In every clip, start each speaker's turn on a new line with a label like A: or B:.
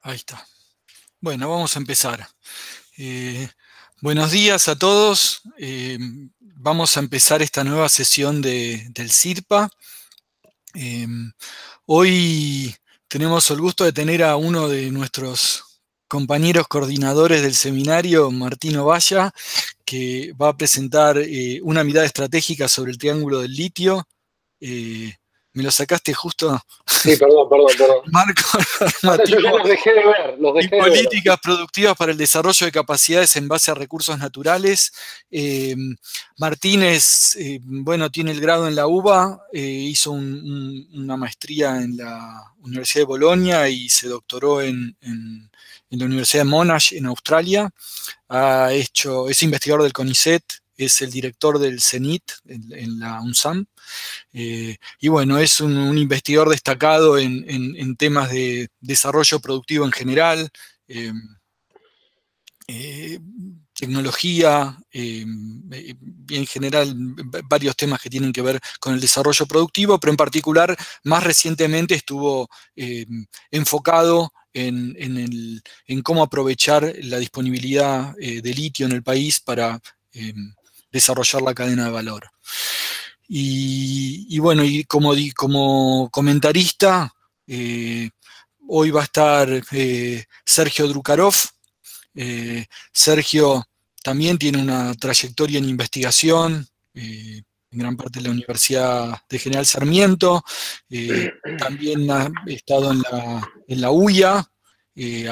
A: Ahí está. Bueno, vamos a empezar. Eh, Buenos días a todos. Vamos a empezar esta nueva sesión del CIRPA. Eh, Hoy tenemos el gusto de tener a uno de nuestros compañeros coordinadores del seminario, Martín Ovalla, que va a presentar una mirada estratégica sobre el triángulo del litio. Eh, Me lo sacaste justo,
B: Sí, perdón.
A: marco
B: Pasa, yo ya
A: normativo
B: los
A: y
B: dejé de ver.
A: políticas productivas para el desarrollo de capacidades en base a recursos naturales. Eh, Martínez, bueno, tiene el grado en la UBA, hizo una maestría en la Universidad de Bolonia y se doctoró en la Universidad de Monash en Australia. Es investigador del CONICET, es el director del CENIT en la UNSAM. Y bueno, es un investigador destacado en temas de desarrollo productivo en general, eh, eh, tecnología, y en general varios temas que tienen que ver con el desarrollo productivo, pero en particular más recientemente estuvo enfocado en cómo aprovechar la disponibilidad de litio en el país para desarrollar la cadena de valor. Y bueno, y como comentarista, hoy va a estar Sergio Drukarov. Sergio también tiene una trayectoria en investigación, en gran parte de la Universidad de General Sarmiento. También ha estado en la UIA.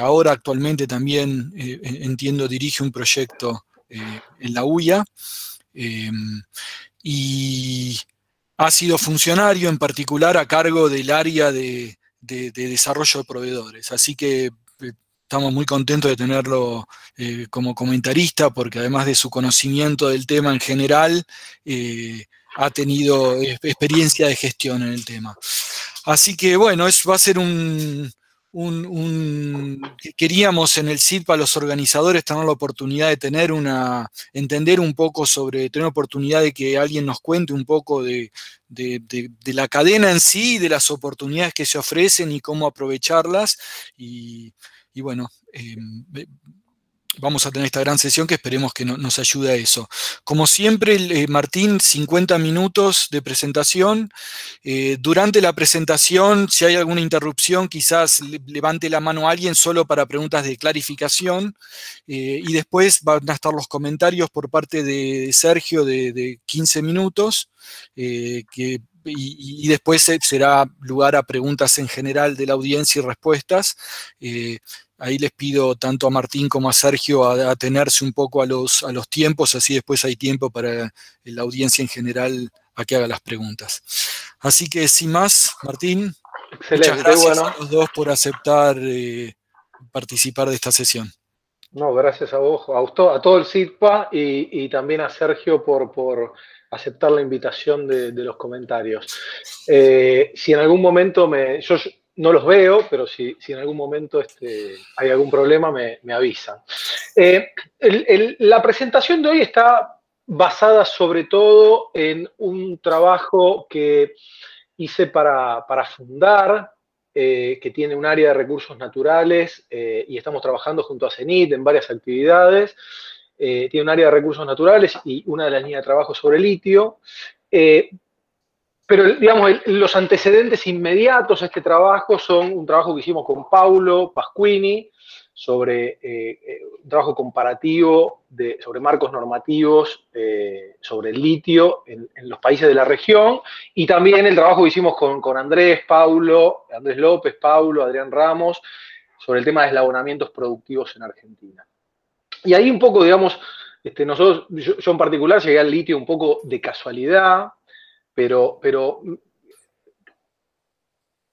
A: Ahora actualmente también, entiendo, dirige un proyecto en la UIA. Eh, y ha sido funcionario en particular a cargo del área de desarrollo de proveedores. Así que estamos muy contentos de tenerlo como comentarista, porque además de su conocimiento del tema en general, ha tenido experiencia de gestión en el tema. Así que bueno, va a ser queríamos en el CIRPA los organizadores tener la oportunidad de entender un poco tener la oportunidad de que alguien nos cuente un poco de la cadena en sí, de las oportunidades que se ofrecen y cómo aprovecharlas. Y bueno, vamos a tener esta gran sesión que esperemos que nos ayude a eso. Como siempre, Martín, 50 minutos de presentación. Durante la presentación, si hay alguna interrupción, quizás levante la mano a alguien solo para preguntas de clarificación. Y después van a estar los comentarios por parte de Sergio de 15 minutos, y después será lugar a preguntas en general de la audiencia y respuestas. Ahí les pido tanto a Martín como a Sergio a atenerse un poco a los tiempos, así después hay tiempo para la audiencia en general a que haga las preguntas. Así que sin más, Martín, muchas
B: Excelente,
A: gracias
B: bueno.
A: a los dos por aceptar participar de esta sesión.
B: No, gracias a vos, a todo el CITPA y también a Sergio por aceptar la invitación de los comentarios. Si en algún momento yo no los veo, pero si en algún momento hay algún problema, me avisan. La presentación de hoy está basada sobre todo en un trabajo que hice para fundar, que tiene un área de recursos naturales, y estamos trabajando junto a CENIT en varias actividades. Tiene un área de recursos naturales y una de las líneas de trabajo sobre litio. Pero, digamos, los antecedentes inmediatos a este trabajo son un trabajo que hicimos con Paulo Pasquini sobre un trabajo comparativo sobre marcos normativos sobre el litio en los países de la región, y también el trabajo que hicimos con Andrés López, Paulo, Adrián Ramos, sobre el tema de eslabonamientos productivos en Argentina. Y ahí un poco, digamos, yo en particular llegué al litio un poco de casualidad, pero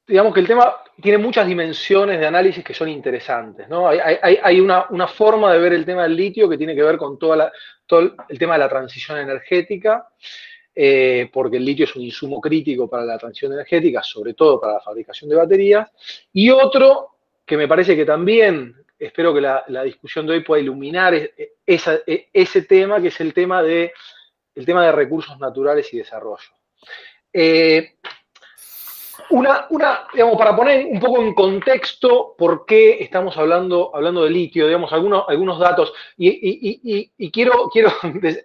B: digamos que el tema tiene muchas dimensiones de análisis que son interesantes, ¿no? Hay una forma de ver el tema del litio que tiene que ver con todo el tema de la transición energética, porque el litio es un insumo crítico para la transición energética, sobre todo para la fabricación de baterías. Y otro que me parece que también, espero que la discusión de hoy pueda iluminar ese tema, que es el tema de recursos naturales y desarrollo. digamos, para poner un poco en contexto por qué estamos hablando de litio, digamos, algunos datos, y quiero,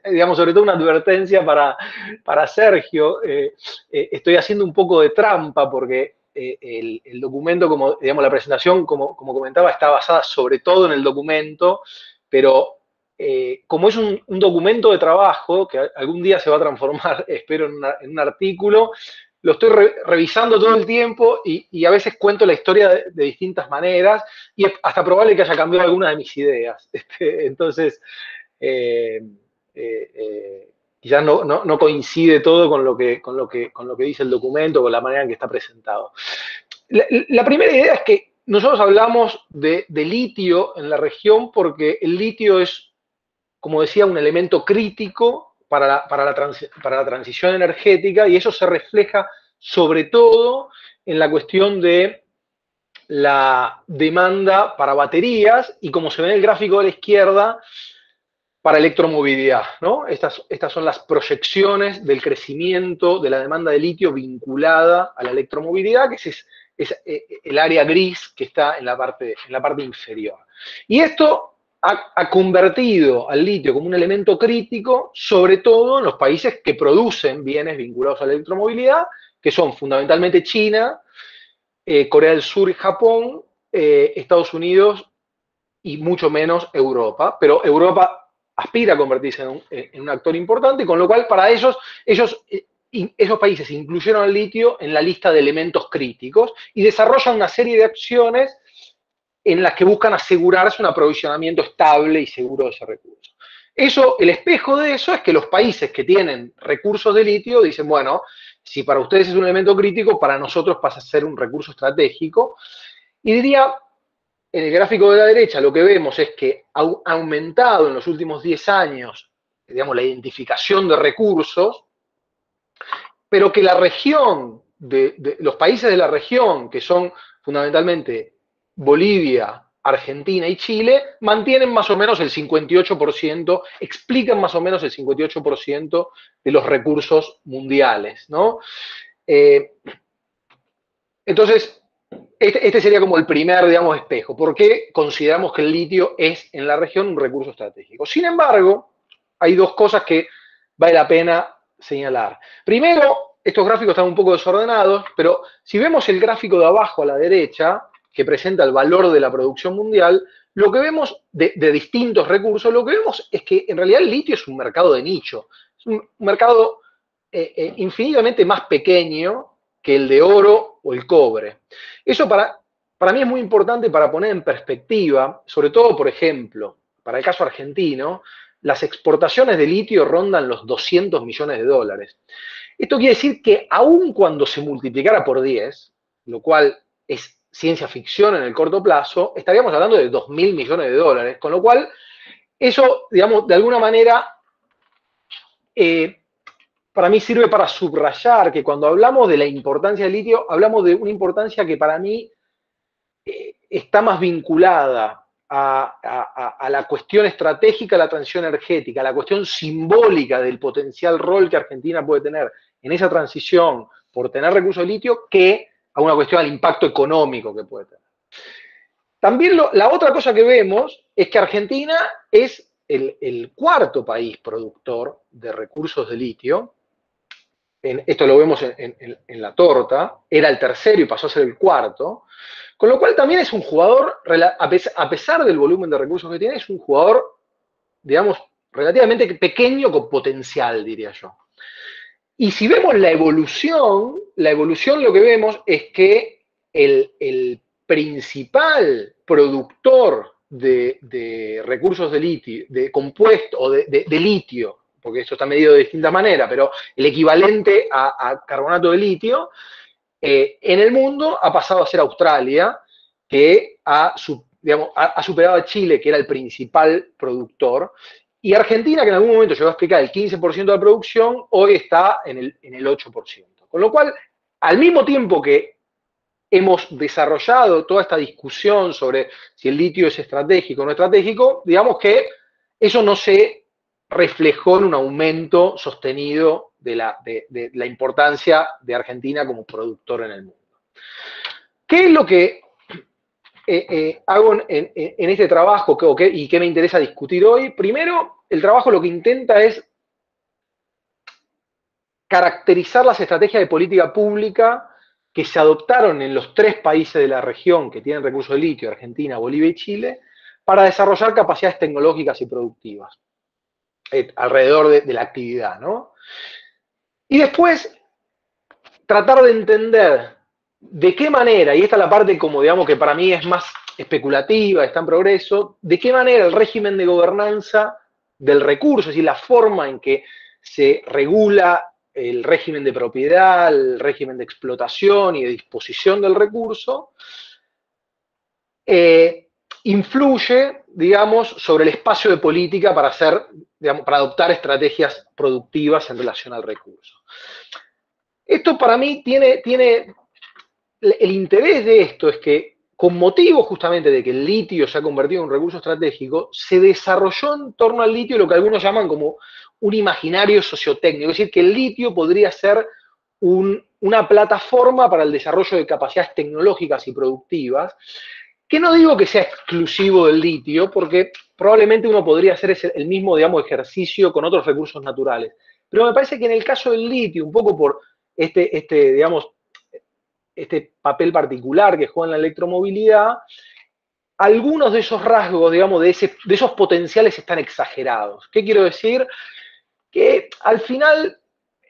B: digamos, sobre todo una advertencia para Sergio. Estoy haciendo un poco de trampa porque el documento, como, digamos, la presentación, como comentaba, está basada sobre todo en el documento, pero como es un documento de trabajo que algún día se va a transformar, espero, en un artículo, lo estoy revisando todo el tiempo y a veces cuento la historia de distintas maneras y es hasta probable que haya cambiado algunas de mis ideas. Entonces, eh, quizás no coincide todo con lo que dice el documento, con la manera en que está presentado. La primera idea es que nosotros hablamos de litio en la región porque el litio es, como decía, un elemento crítico para la transición energética, y eso se refleja sobre todo en la cuestión de la demanda para baterías y, como se ve en el gráfico de la izquierda, para electromovilidad, ¿no? Estas son las proyecciones del crecimiento de la demanda de litio vinculada a la electromovilidad, que es el área gris que está en la parte inferior. Y esto ha convertido al litio como un elemento crítico, sobre todo en los países que producen bienes vinculados a la electromovilidad, que son fundamentalmente China, Corea del Sur y Japón, Estados Unidos y mucho menos Europa. Pero Europa aspira a convertirse en un actor importante, con lo cual para esos países incluyeron el litio en la lista de elementos críticos y desarrollan una serie de acciones en las que buscan asegurarse un aprovisionamiento estable y seguro de ese recurso. El espejo de eso es que los países que tienen recursos de litio dicen, bueno, si para ustedes es un elemento crítico, para nosotros pasa a ser un recurso estratégico. Y diría, en el gráfico de la derecha lo que vemos es que ha aumentado en los últimos 10 años, digamos, la identificación de recursos, pero que la región, los países de la región, que son fundamentalmente Bolivia, Argentina y Chile, mantienen más o menos el 58%, explican más o menos el 58% de los recursos mundiales, ¿no? Entonces, este sería como el primer, digamos, espejo. ¿Por qué consideramos que el litio es en la región un recurso estratégico? Sin embargo, hay dos cosas que vale la pena señalar. Primero, estos gráficos están un poco desordenados, pero si vemos el gráfico de abajo a la derecha, que presenta el valor de la producción mundial, lo que vemos de distintos recursos, lo que vemos es que en realidad el litio es un mercado de nicho. Es un mercado infinitamente más pequeño que el de oro o el cobre. Eso para mí es muy importante para poner en perspectiva, sobre todo, por ejemplo, para el caso argentino, las exportaciones de litio rondan los 200 millones de dólares. Esto quiere decir que aun cuando se multiplicara por 10, lo cual es ciencia ficción en el corto plazo, estaríamos hablando de 2.000 millones de dólares, con lo cual eso, digamos, de alguna manera, para mí sirve para subrayar que cuando hablamos de la importancia del litio, hablamos de una importancia que para mí está más vinculada a la cuestión estratégica de la transición energética, a la cuestión simbólica del potencial rol que Argentina puede tener en esa transición por tener recursos de litio, que a una cuestión al impacto económico que puede tener. También la otra cosa que vemos es que Argentina es el cuarto país productor de recursos de litio. Esto lo vemos en la torta, era el tercero y pasó a ser el cuarto, con lo cual también es un jugador, a pesar del volumen de recursos que tiene, es un jugador, digamos, relativamente pequeño con potencial, diría yo. Y si vemos la evolución lo que vemos es que el principal productor de recursos de litio, de compuesto o de litio, porque esto está medido de distintas maneras, pero el equivalente a carbonato de litio, en el mundo ha pasado a ser Australia, que ha superado a Chile, que era el principal productor, y Argentina, que en algún momento llegó a explicar el 15% de la producción, hoy está en el 8%. Con lo cual, al mismo tiempo que hemos desarrollado toda esta discusión sobre si el litio es estratégico o no estratégico, digamos que eso no se reflejó en un aumento sostenido de la importancia de Argentina como productor en el mundo. ¿Qué es lo que hago en este trabajo y qué me interesa discutir hoy? Primero, el trabajo lo que intenta es caracterizar las estrategias de política pública que se adoptaron en los 3 países de la región que tienen recursos de litio, Argentina, Bolivia y Chile, para desarrollar capacidades tecnológicas y productivas alrededor de la actividad, ¿no? Y después tratar de entender de qué manera, y esta es la parte como digamos que para mí es más especulativa, está en progreso, de qué manera el régimen de gobernanza del recurso, es decir, la forma en que se regula el régimen de propiedad, el régimen de explotación y de disposición del recurso, influye, digamos, sobre el espacio de política para hacer, digamos, para adoptar estrategias productivas en relación al recurso. Esto para mí tiene el interés de esto es que, con motivo justamente de que el litio se ha convertido en un recurso estratégico, se desarrolló en torno al litio lo que algunos llaman como un imaginario sociotécnico, es decir, que el litio podría ser una plataforma para el desarrollo de capacidades tecnológicas y productivas, que no digo que sea exclusivo del litio, porque probablemente uno podría hacer el mismo, digamos, ejercicio con otros recursos naturales. Pero me parece que en el caso del litio, un poco por digamos, este papel particular que juega en la electromovilidad, algunos de esos rasgos, digamos, de esos potenciales están exagerados. ¿Qué quiero decir? Que al final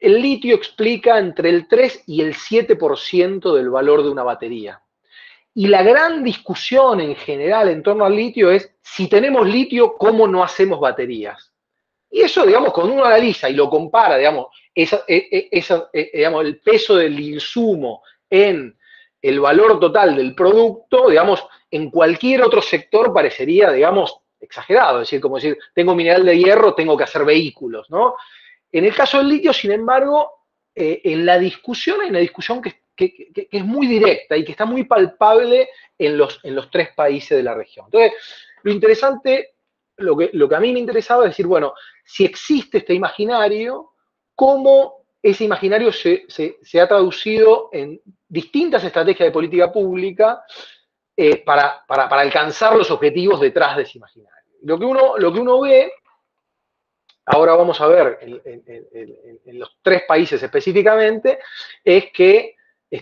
B: el litio explica entre el 3 y el 7% del valor de una batería. Y la gran discusión en general en torno al litio es, si tenemos litio, ¿cómo no hacemos baterías? Y eso, digamos, cuando uno analiza y lo compara, digamos, digamos, el peso del insumo en el valor total del producto, digamos, en cualquier otro sector parecería, digamos, exagerado. Es decir, como decir, tengo mineral de hierro, tengo que hacer vehículos, ¿no? En el caso del litio, sin embargo, en la discusión hay una discusión que es muy directa y que está muy palpable en los 3 países de la región. Entonces, lo interesante, lo que a mí me interesaba es decir, bueno, si existe este imaginario, cómo ese imaginario se ha traducido en distintas estrategias de política pública para alcanzar los objetivos detrás de ese imaginario. Lo que uno ve, ahora vamos a ver en los 3 países específicamente, es que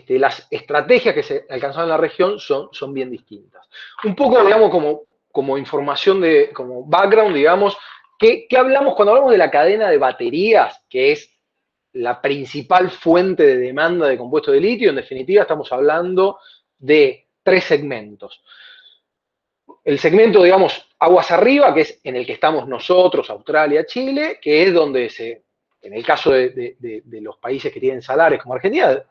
B: las estrategias que se alcanzaron en la región son bien distintas. Un poco, digamos, como información, como background, digamos, ¿qué hablamos cuando hablamos de la cadena de baterías, que es la principal fuente de demanda de compuestos de litio? En definitiva, estamos hablando de 3 segmentos. El segmento, digamos, aguas arriba, que es en el que estamos nosotros, Australia, Chile, que es donde en el caso de los países que tienen salares como Argentina,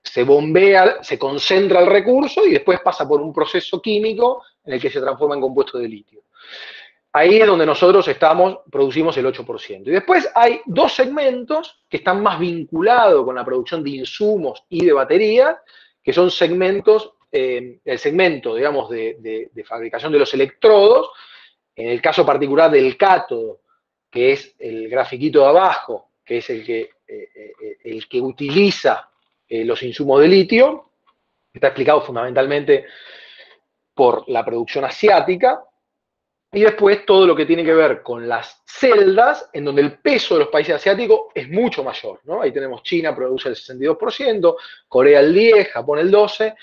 B: se bombea, se concentra el recurso y después pasa por un proceso químico en el que se transforma en compuesto de litio. Ahí es donde nosotros producimos el 8%. Y después hay 2 segmentos que están más vinculados con la producción de insumos y de baterías, que son segmentos, el segmento, digamos, de fabricación de los electrodos, en el caso particular del cátodo, que es el grafiquito de abajo, que es el que utiliza los insumos de litio, está explicado fundamentalmente por la producción asiática. Y después todo lo que tiene que ver con las celdas, en donde el peso de los países asiáticos es mucho mayor, ¿no? Ahí tenemos China, produce el 62%, Corea el 10%, Japón el 12%,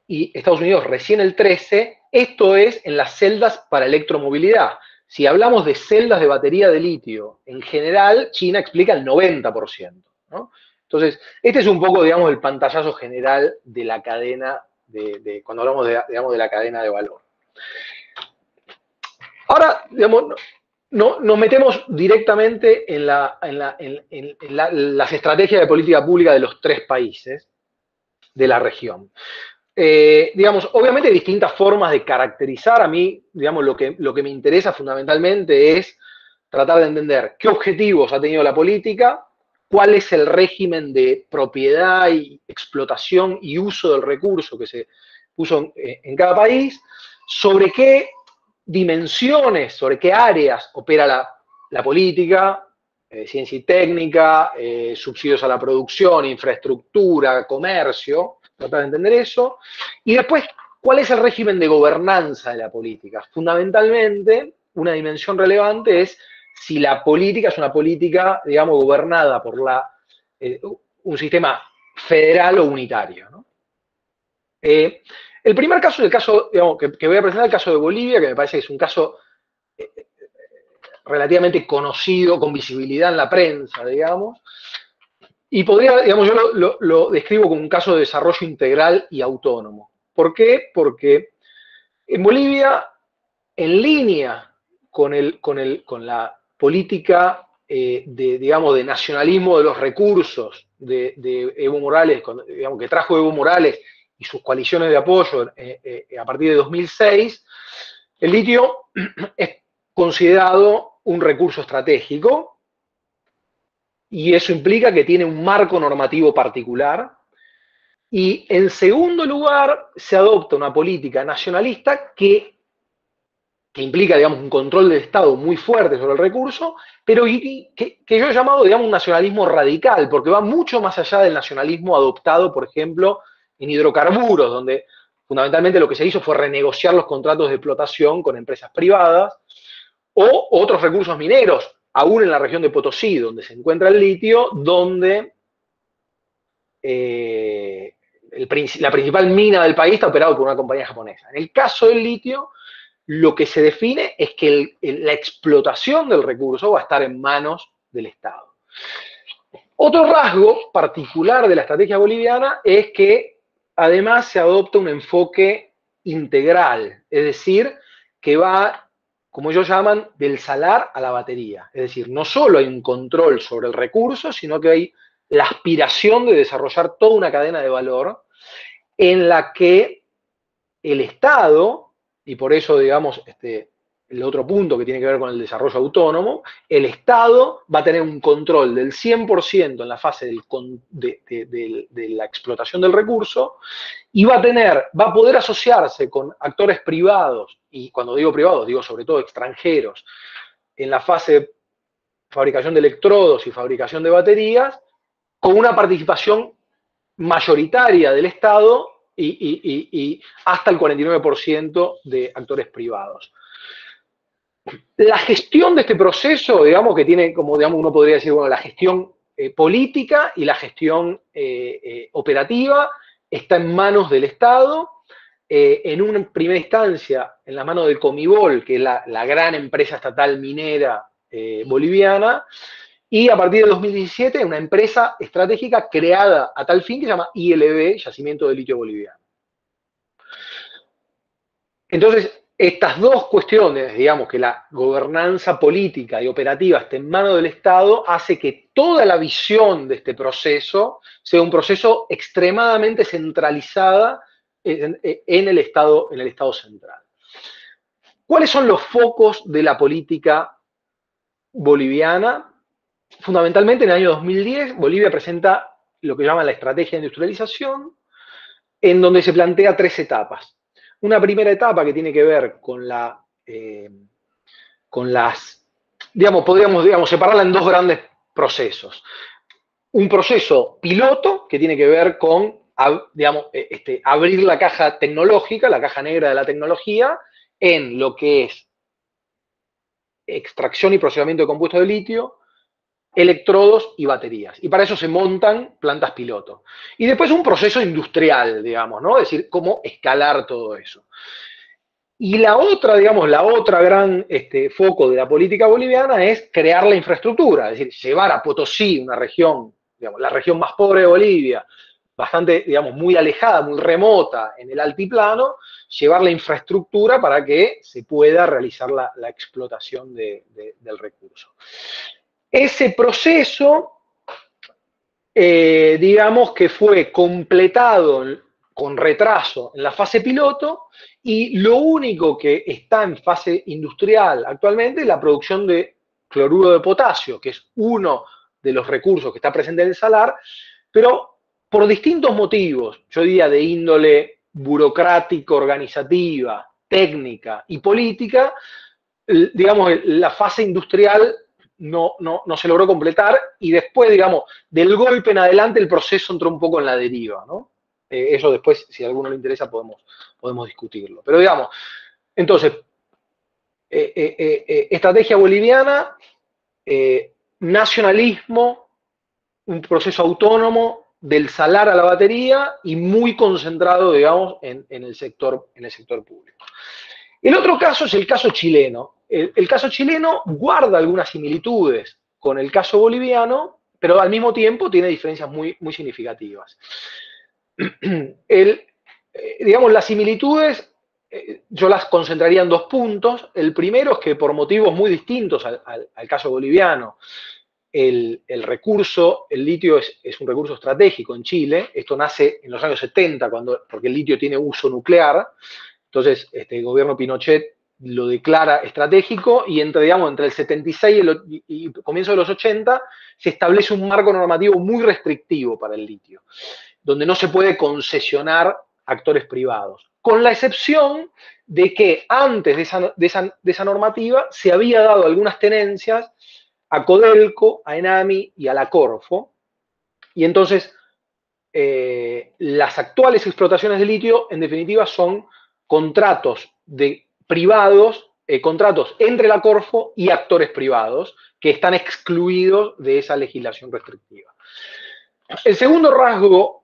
B: y Estados Unidos recién el 13%. Esto es en las celdas para electromovilidad. Si hablamos de celdas de batería de litio, en general, China explica el 90%, ¿no? Entonces, este es un poco, digamos, el pantallazo general de la cadena, cuando hablamos digamos, de la cadena de valor. Ahora, digamos, nos metemos directamente en las estrategias de política pública de los 3 países de la región. Digamos, obviamente hay distintas formas de caracterizar. A mí, digamos, lo que me interesa fundamentalmente es tratar de entender qué objetivos ha tenido la política, cuál es el régimen de propiedad y explotación y uso del recurso que se puso en cada país, sobre qué dimensiones, sobre qué áreas opera la política, ciencia y técnica, subsidios a la producción, infraestructura, comercio, tratar de entender eso. Y después, ¿cuál es el régimen de gobernanza de la política? Fundamentalmente, una dimensión relevante es si la política es una política, digamos, gobernada por un sistema federal o unitario, ¿no? El primer caso es el caso, digamos, que voy a presentar, el caso de Bolivia, que me parece que es un caso relativamente conocido, con visibilidad en la prensa, digamos, y podría, digamos, yo lo describo como un caso de desarrollo integral y autónomo. ¿Por qué? Porque en Bolivia, en línea con la política digamos, de nacionalismo de los recursos de Evo Morales, digamos, que trajo Evo Morales y sus coaliciones de apoyo a partir de 2006, el litio es considerado un recurso estratégico y eso implica que tiene un marco normativo particular. Y en segundo lugar, se adopta una política nacionalista que implica, digamos, un control del Estado muy fuerte sobre el recurso, pero que yo he llamado, digamos, un nacionalismo radical, porque va mucho más allá del nacionalismo adoptado, por ejemplo, en hidrocarburos, donde fundamentalmente lo que se hizo fue renegociar los contratos de explotación con empresas privadas, o otros recursos mineros, aún en la región de Potosí, donde se encuentra el litio, donde la principal mina del país está operada por una compañía japonesa. En el caso del litio, lo que se define es que la explotación del recurso va a estar en manos del Estado. Otro rasgo particular de la estrategia boliviana es que además se adopta un enfoque integral, es decir, que va, como ellos llaman, del salar a la batería. Es decir, no solo hay un control sobre el recurso, sino que hay la aspiración de desarrollar toda una cadena de valor en la que el Estado, y por eso, digamos, el otro punto que tiene que ver con el desarrollo autónomo, el Estado va a tener un control del 100% en la fase de la explotación del recurso y va a poder asociarse con actores privados, y cuando digo privados, digo sobre todo extranjeros, en la fase de fabricación de electrodos y fabricación de baterías, con una participación mayoritaria del Estado y hasta el 49% de actores privados. La gestión de este proceso, digamos, que tiene, como digamos, uno podría decir, bueno, la gestión política y la gestión operativa está en manos del Estado, en una primera instancia en la mano del Comibol, que es la gran empresa estatal minera boliviana, y a partir de 2017 una empresa estratégica creada a tal fin que se llama ILB, Yacimiento de Litio Boliviano. Entonces, estas dos cuestiones, digamos, que la gobernanza política y operativa esté en manos del Estado, hace que toda la visión de este proceso sea un proceso extremadamente centralizada en el Estado central. ¿Cuáles son los focos de la política boliviana? Fundamentalmente, en el año 2010, Bolivia presenta lo que llaman la estrategia de industrialización, en donde se plantea 3 etapas. Una primera etapa que tiene que ver con digamos, podríamos separarla en 2 grandes procesos. Un proceso piloto que tiene que ver con, digamos, abrir la caja tecnológica, la caja negra de la tecnología, en lo que es extracción y procesamiento de compuestos de litio, electrodos y baterías. Y para eso se montan plantas piloto. Y después un proceso industrial, digamos, ¿no? Es decir, cómo escalar todo eso. Y la otra, digamos, la otra gran foco de la política boliviana es crear la infraestructura, es decir, llevar a Potosí, una región, digamos, la región más pobre de Bolivia, bastante, digamos, muy alejada, muy remota en el altiplano, llevar la infraestructura para que se pueda realizar la explotación del recurso. Ese proceso, digamos que fue completado con retraso en la fase piloto y lo único que está en fase industrial actualmente es la producción de cloruro de potasio, que es uno de los recursos que está presente en el salar, pero por distintos motivos, yo diría de índole burocrático, organizativa, técnica y política, digamos, la fase industrial no se logró completar y después, digamos, del golpe en adelante el proceso entró un poco en la deriva, ¿no? Eso después, si a alguno le interesa, podemos discutirlo. Pero digamos, entonces, estrategia boliviana, nacionalismo, un proceso autónomo del salar a la batería y muy concentrado, digamos, en el sector público. El otro caso es el caso chileno. El caso chileno guarda algunas similitudes con el caso boliviano, pero al mismo tiempo tiene diferencias muy, muy significativas. Digamos, las similitudes yo las concentraría en dos puntos. El primero es que por motivos muy distintos al caso boliviano, el recurso, el litio es un recurso estratégico en Chile. Esto nace en los años 70, porque el litio tiene uso nuclear. Entonces, el gobierno Pinochet lo declara estratégico y digamos, entre el 76 y comienzo de los 80 se establece un marco normativo muy restrictivo para el litio, donde no se puede concesionar a actores privados, con la excepción de que antes de esa normativa se había dado algunas tenencias a Codelco, a Enami y a la Corfo, y entonces las actuales explotaciones de litio, en definitiva, son contratos privados, contratos entre la Corfo y actores privados que están excluidos de esa legislación restrictiva. El segundo rasgo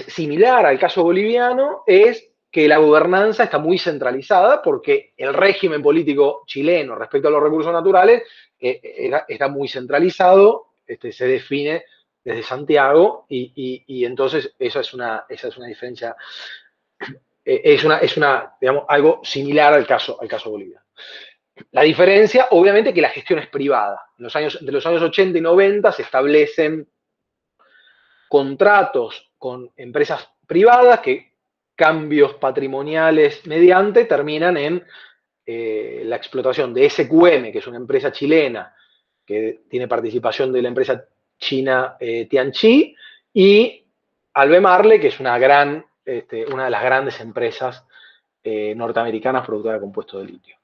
B: similar al caso boliviano es que la gobernanza está muy centralizada porque el régimen político chileno respecto a los recursos naturales está muy centralizado, se define desde Santiago y entonces esa es una diferencia, digamos, algo similar al caso boliviano. La diferencia, obviamente, que la gestión es privada. Entre los años 80 y 90 se establecen contratos con empresas privadas que cambios patrimoniales mediante terminan en la explotación de SQM, que es una empresa chilena que tiene participación de la empresa china Tianqi, y Albemarle, que es una de las grandes empresas norteamericanas productoras de compuestos de litio.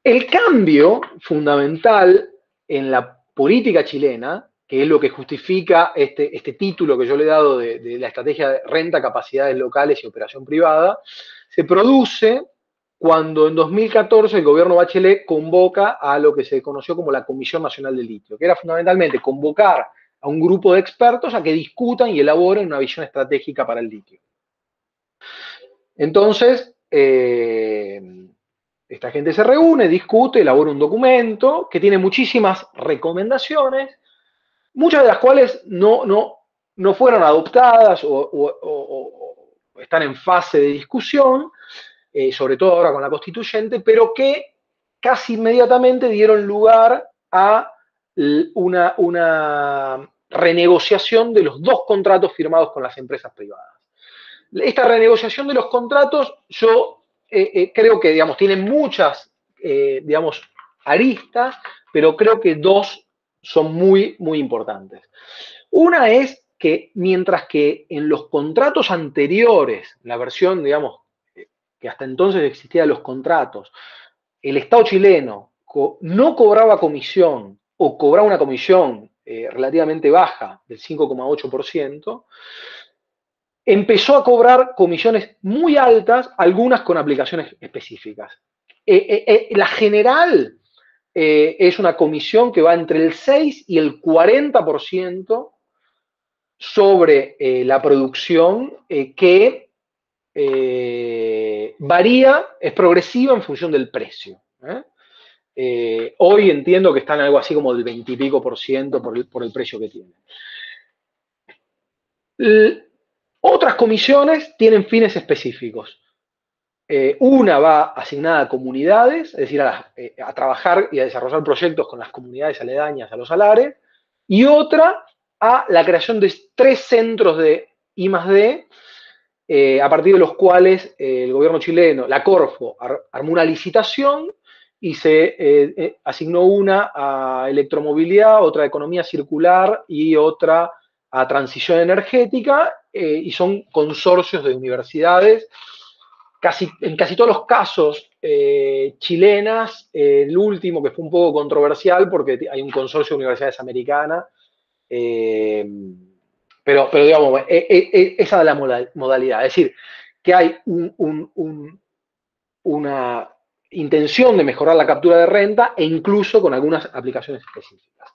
B: El cambio fundamental en la política chilena, que es lo que justifica este título que yo le he dado de la estrategia de renta, capacidades locales y operación privada, se produce cuando en 2014 el gobierno Bachelet convoca a lo que se conoció como la Comisión Nacional del Litio, que era fundamentalmente convocar a un grupo de expertos a que discutan y elaboren una visión estratégica para el litio. Entonces, esta gente se reúne, discute, elabora un documento que tiene muchísimas recomendaciones, muchas de las cuales no fueron adoptadas o están en fase de discusión, sobre todo ahora con la constituyente, pero que casi inmediatamente dieron lugar a una renegociación de los dos contratos firmados con las empresas privadas. Esta renegociación de los contratos, yo creo que, digamos, tiene muchas, digamos, aristas, pero creo que dos son muy, muy importantes. Una es que mientras que en los contratos anteriores, la versión, digamos, que hasta entonces existía de los contratos, el Estado chileno no cobraba comisión o cobraba una comisión relativamente baja del 5,8%, empezó a cobrar comisiones muy altas, algunas con aplicaciones específicas. La general es una comisión que va entre el 6 y el 40% sobre la producción que varía, es progresiva en función del precio. Hoy entiendo que están algo así como del 20 y pico por ciento por el precio que tiene. Otras comisiones tienen fines específicos. Una va asignada a comunidades, es decir, a trabajar y a desarrollar proyectos con las comunidades aledañas a los salares, y otra a la creación de 3 centros de I+D, a partir de los cuales el gobierno chileno, la Corfo, armó una licitación y se asignó una a electromovilidad, otra a economía circular y otra a transición energética, y son consorcios de universidades. En casi todos los casos chilenas, el último que fue un poco controversial porque hay un consorcio de universidades americanas Pero digamos, esa es la modalidad. Es decir, que hay una intención de mejorar la captura de renta e incluso con algunas aplicaciones específicas.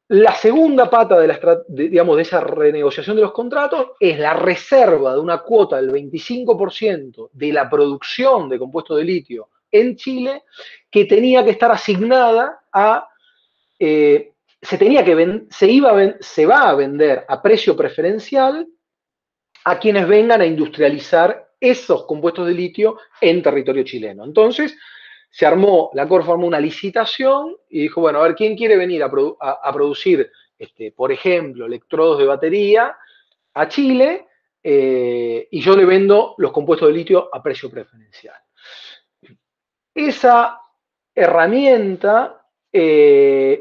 B: La segunda pata digamos, de esa renegociación de los contratos es la reserva de una cuota del 25% de la producción de compuestos de litio en Chile que tenía que estar asignada a se va a vender a precio preferencial a quienes vengan a industrializar esos compuestos de litio en territorio chileno. Entonces, la Corfo armó una licitación y dijo, bueno, a ver, ¿quién quiere venir a producir, por ejemplo, electrodos de batería a Chile? Y yo le vendo los compuestos de litio a precio preferencial. Esa herramienta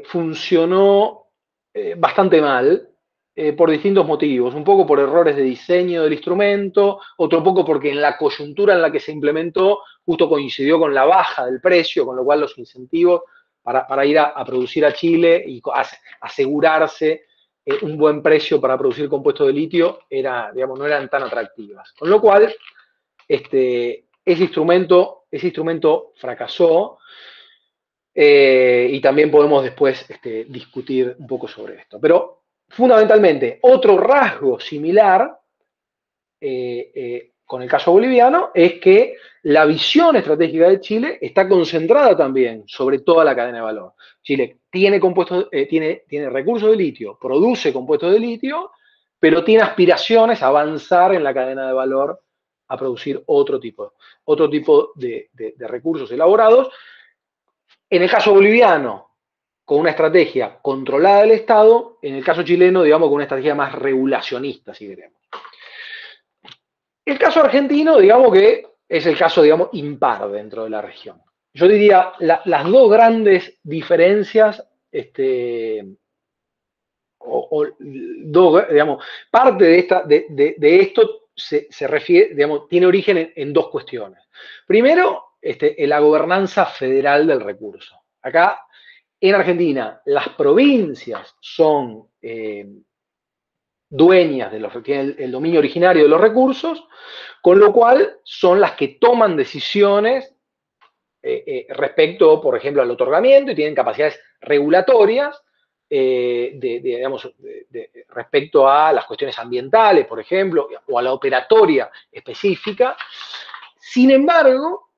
B: funcionó bastante mal por distintos motivos, un poco por errores de diseño del instrumento, otro poco porque en la coyuntura en la que se implementó justo coincidió con la baja del precio, con lo cual los incentivos para ir a producir a Chile y asegurarse un buen precio para producir compuestos de litio digamos, no eran tan atractivas. Con lo cual, ese instrumento fracasó y también podemos después discutir un poco sobre esto. Pero fundamentalmente, otro rasgo similar con el caso boliviano es que la visión estratégica de Chile está concentrada también sobre toda la cadena de valor. Chile tiene recursos de litio, produce compuestos de litio, pero tiene aspiraciones a avanzar en la cadena de valor a producir otro tipo de recursos elaborados. En el caso boliviano, con una estrategia controlada del Estado, en el caso chileno, digamos, con una estrategia más regulacionista, si queremos. El caso argentino, digamos que es el caso, digamos, impar dentro de la región. Yo diría, las dos grandes diferencias, digamos, parte de esto se refiere, digamos, tiene origen en dos cuestiones. Primero, en la gobernanza federal del recurso. Acá, en Argentina, las provincias son dueñas tienen el dominio originario de los recursos, con lo cual son las que toman decisiones respecto, por ejemplo, al otorgamiento y tienen capacidades regulatorias respecto a las cuestiones ambientales, por ejemplo, o a la operatoria específica. Sin embargo,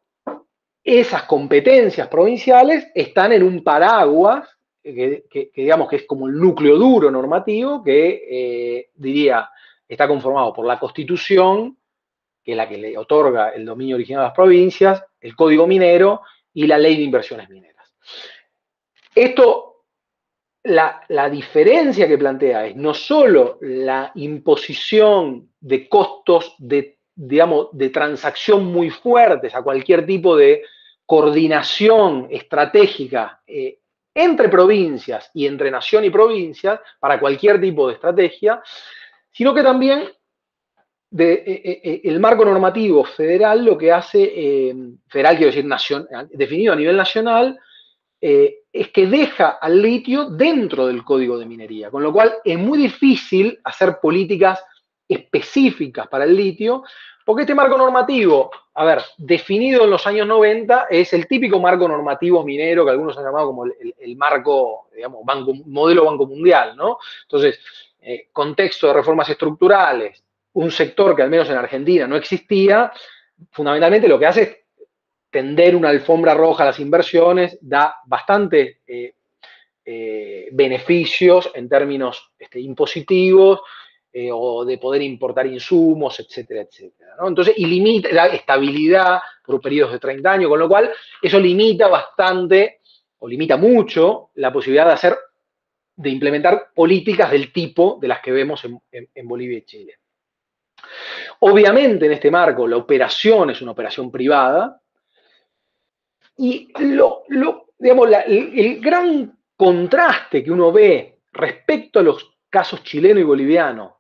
B: esas competencias provinciales están en un paraguas que digamos que es como el núcleo duro normativo que diría está conformado por la Constitución, que es la que le otorga el dominio original a las provincias, el Código Minero y la Ley de Inversiones Mineras. Esto, la diferencia que plantea es no solo la imposición de costos digamos, de transacción muy fuertes a cualquier tipo de coordinación estratégica entre provincias y entre nación y provincia para cualquier tipo de estrategia, sino que también el marco normativo federal lo que hace, federal quiero decir definido a nivel nacional, es que deja al litio dentro del código de minería, con lo cual es muy difícil hacer políticas específicas para el litio, porque este marco normativo, a ver, definido en los años 90, es el típico marco normativo minero que algunos han llamado como el marco, digamos, modelo Banco Mundial, ¿no? Entonces, contexto de reformas estructurales, un sector que al menos en Argentina no existía, fundamentalmente lo que hace es tender una alfombra roja a las inversiones, da bastantes beneficios en términos impositivos o de poder importar insumos, etcétera, etcétera, ¿no? Entonces, y limita la estabilidad por periodos de 30 años, con lo cual eso limita bastante o limita mucho la posibilidad de implementar políticas del tipo de las que vemos en Bolivia y Chile. Obviamente, en este marco, la operación es una operación privada y digamos, el gran contraste que uno ve respecto a los casos chileno y boliviano,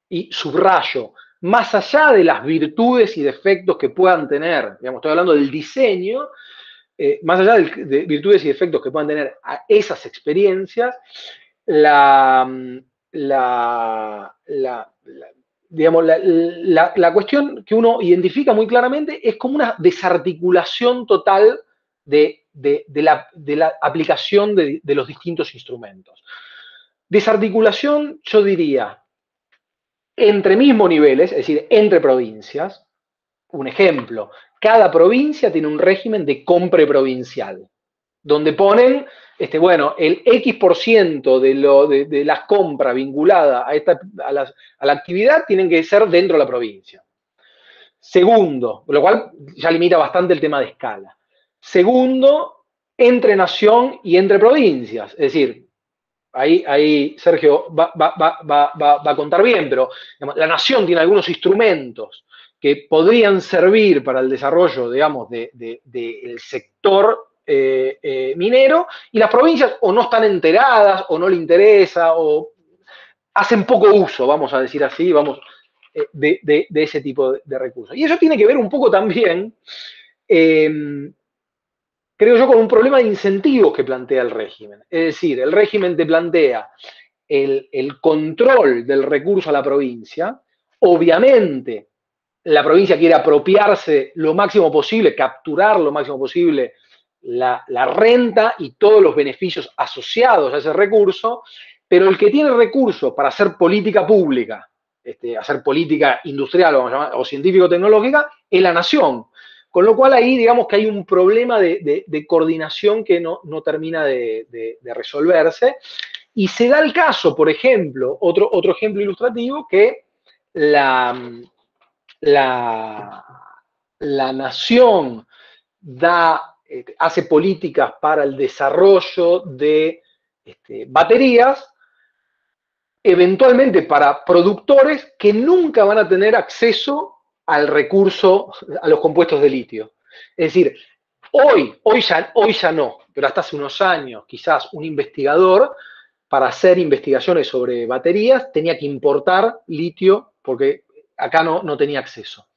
B: y subrayo, más allá de las virtudes y defectos que puedan tener, digamos, estoy hablando del diseño, más allá de virtudes y defectos que puedan tener a esas experiencias, la digamos, la cuestión que uno identifica muy claramente es como una desarticulación total de la aplicación de los distintos instrumentos. Desarticulación, yo diría, entre mismos niveles, es decir, entre provincias. Un ejemplo, cada provincia tiene un régimen de compra provincial, donde ponen, bueno, el X% de las compras vinculadas a la actividad tienen que ser dentro de la provincia. Segundo, lo cual ya limita bastante el tema de escala. Segundo, entre nación y entre provincias. Es decir, ahí Sergio va a contar bien, pero digamos, la nación tiene algunos instrumentos que podrían servir para el desarrollo, digamos, del sector minero, y las provincias o no están enteradas, o no le interesa, o hacen poco uso, vamos a decir así, de ese tipo de recursos. Y eso tiene que ver un poco también, creo yo, con un problema de incentivos que plantea el régimen. Es decir, el régimen te plantea el control del recurso a la provincia. Obviamente, la provincia quiere apropiarse lo máximo posible, capturar lo máximo posible la renta y todos los beneficios asociados a ese recurso, pero el que tiene recursos para hacer política pública, hacer política industrial, vamos a llamar, o científico-tecnológica, es la nación. Con lo cual ahí digamos que hay un problema de coordinación que no termina de resolverse. Y se da el caso, por ejemplo, otro ejemplo ilustrativo, que la nación hace políticas para el desarrollo de baterías, eventualmente para productores que nunca van a tener acceso al recurso, a los compuestos de litio. Es decir, hoy ya no, pero hasta hace unos años, quizás un investigador, para hacer investigaciones sobre baterías, tenía que importar litio porque acá no tenía acceso.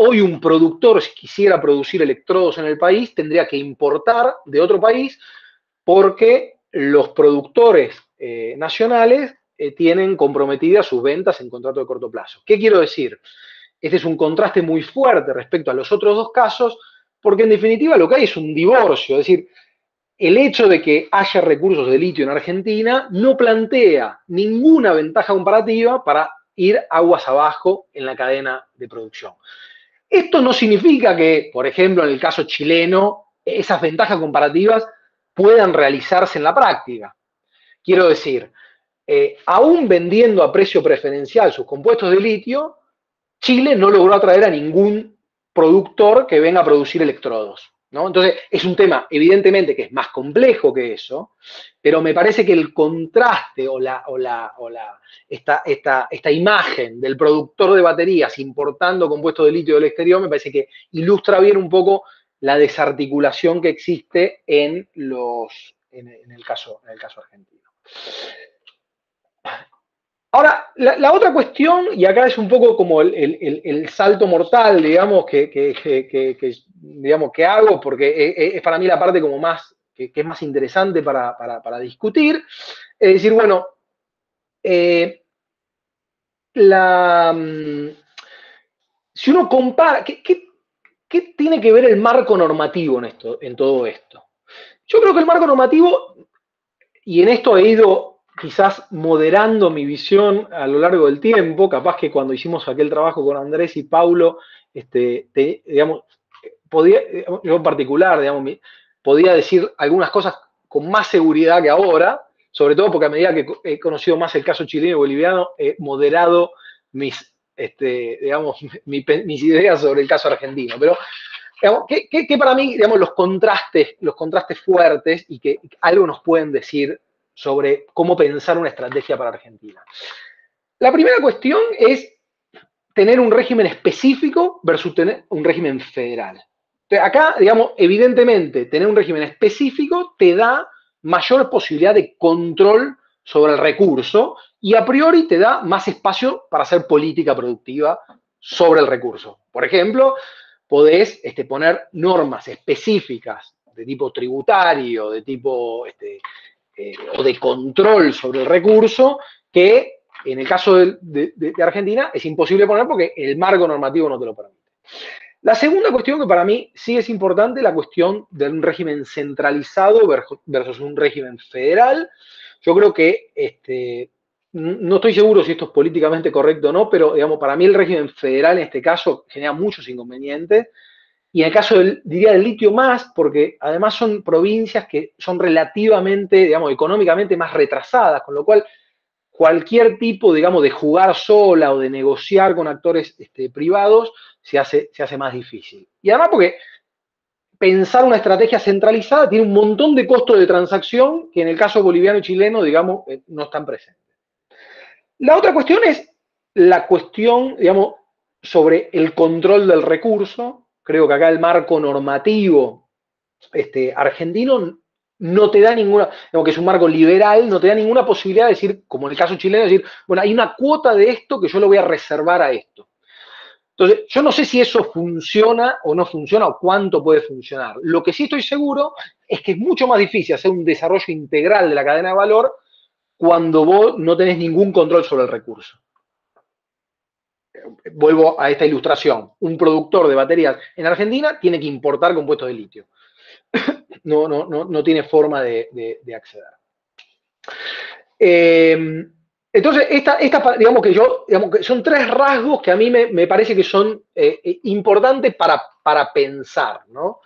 B: Hoy un productor, si quisiera producir electrodos en el país, tendría que importar de otro país porque los productores nacionales tienen comprometidas sus ventas en contrato de corto plazo. ¿Qué quiero decir? Este es un contraste muy fuerte respecto a los otros dos casos, porque en definitiva lo que hay es un divorcio, es decir, el hecho de que haya recursos de litio en Argentina no plantea ninguna ventaja comparativa para ir aguas abajo en la cadena de producción. Esto no significa que, por ejemplo, en el caso chileno, esas ventajas comparativas puedan realizarse en la práctica. Quiero decir, aún vendiendo a precio preferencial sus compuestos de litio, Chile no logró atraer a ningún productor que venga a producir electrodos, ¿no? Entonces, es un tema, evidentemente, que es más complejo que eso, pero me parece que el contraste o esta imagen del productor de baterías importando compuestos de litio del exterior, me parece que ilustra bien un poco la desarticulación que existe en el caso argentino. Ahora, la otra cuestión, y acá es un poco como el salto mortal, digamos, digamos, que hago, porque es para mí la parte como más, que es más interesante para discutir, es decir, bueno, si uno compara, ¿qué tiene que ver el marco normativo en todo esto? Yo creo que el marco normativo, y en esto he ido quizás moderando mi visión a lo largo del tiempo, capaz que cuando hicimos aquel trabajo con Andrés y Paulo, digamos, yo en particular, digamos, podía decir algunas cosas con más seguridad que ahora, sobre todo porque a medida que he conocido más el caso chileno y boliviano, he moderado mis ideas sobre el caso argentino. Pero digamos, que para mí, digamos, los contrastes fuertes y que algo nos pueden decir sobre cómo pensar una estrategia para Argentina. La primera cuestión es tener un régimen específico versus tener un régimen federal. Entonces, acá, digamos, evidentemente, tener un régimen específico te da mayor posibilidad de control sobre el recurso y a priori te da más espacio para hacer política productiva sobre el recurso. Por ejemplo, podés poner normas específicas de tipo tributario, de tipo o de control sobre el recurso, que En el caso de Argentina es imposible poner porque el marco normativo no te lo permite. La segunda cuestión que para mí sí es importante, la cuestión de un régimen centralizado versus un régimen federal. Yo creo que, no estoy seguro si esto es políticamente correcto o no, pero digamos, para mí el régimen federal en este caso genera muchos inconvenientes. Y en el caso, diría, del litio más, porque además son provincias que son relativamente, digamos, económicamente más retrasadas, con lo cual cualquier tipo, digamos, de jugar sola o de negociar con actores privados se hace más difícil. Y además porque pensar una estrategia centralizada tiene un montón de costos de transacción que en el caso boliviano y chileno, digamos, no están presentes. La otra cuestión es la cuestión, digamos, sobre el control del recurso. Creo que acá el marco normativo argentino no te da ninguna, digamos que es un marco liberal, no te da ninguna posibilidad de decir, como en el caso chileno, decir, bueno, hay una cuota de esto que yo lo voy a reservar a esto. Entonces, yo no sé si eso funciona o no funciona o cuánto puede funcionar. Lo que sí estoy seguro es que es mucho más difícil hacer un desarrollo integral de la cadena de valor cuando vos no tenés ningún control sobre el recurso. Vuelvo a esta ilustración. Un productor de baterías en Argentina tiene que importar compuestos de litio. No tiene forma de acceder. Entonces, digamos que son tres rasgos que a mí me parece que son importantes para pensar, ¿no?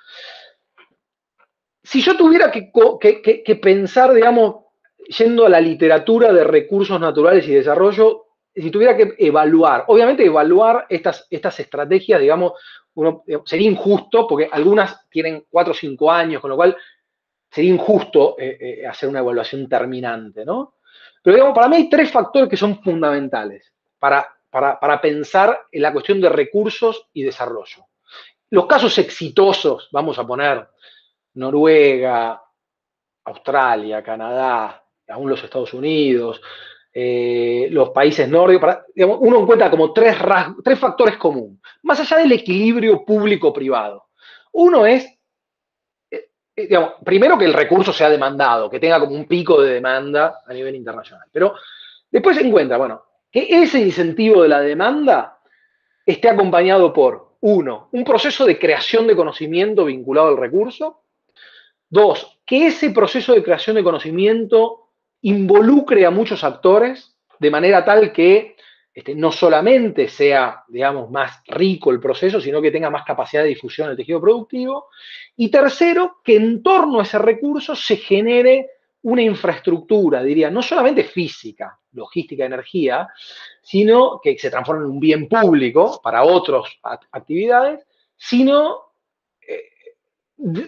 B: Si yo tuviera que pensar, digamos, yendo a la literatura de recursos naturales y desarrollo, si tuviera que evaluar, obviamente evaluar estas estrategias, digamos, sería injusto, porque algunas tienen 4 o 5 años, con lo cual sería injusto hacer una evaluación terminante, ¿no? Pero digamos, para mí hay 3 factores que son fundamentales para pensar en la cuestión de recursos y desarrollo. Los casos exitosos, vamos a poner Noruega, Australia, Canadá, aún los Estados Unidos, los países nórdicos, digamos, uno encuentra como 3 factores comunes, más allá del equilibrio público-privado. Uno es, digamos, primero que el recurso sea demandado, que tenga como un pico de demanda a nivel internacional, pero después se encuentra, bueno, que ese incentivo de la demanda esté acompañado por, uno, un proceso de creación de conocimiento vinculado al recurso. 2, que ese proceso de creación de conocimiento involucre a muchos actores de manera tal que no solamente sea, digamos, más rico el proceso, sino que tenga más capacidad de difusión en el tejido productivo. Y tercero, que en torno a ese recurso se genere una infraestructura, diría, no solamente física, logística, energía, sino que se transforme en un bien público para otras actividades, sino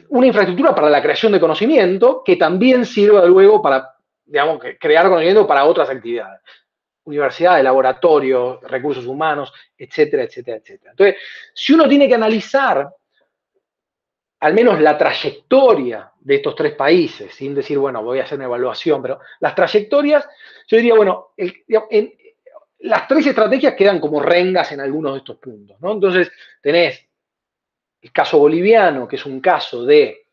B: una infraestructura para la creación de conocimiento que también sirva luego para, digamos, crear conocimiento para otras actividades. Universidades, laboratorios, recursos humanos, etcétera, etcétera, etcétera. Entonces, si uno tiene que analizar al menos la trayectoria de estos 3 países, sin decir, bueno, voy a hacer una evaluación, pero las trayectorias, yo diría, bueno, las 3 estrategias quedan como rengas en algunos de estos puntos, ¿no? Entonces, tenés el caso boliviano, que es un caso de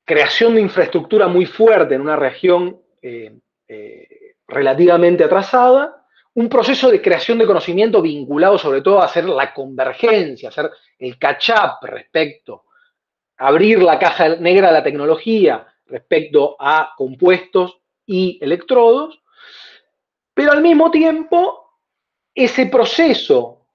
B: creación de infraestructura muy fuerte en una región relativamente atrasada, un proceso de creación de conocimiento vinculado sobre todo a hacer la convergencia, hacer el catch-up respecto, abrir la caja negra de la tecnología respecto a compuestos y electrodos, pero al mismo tiempo ese proceso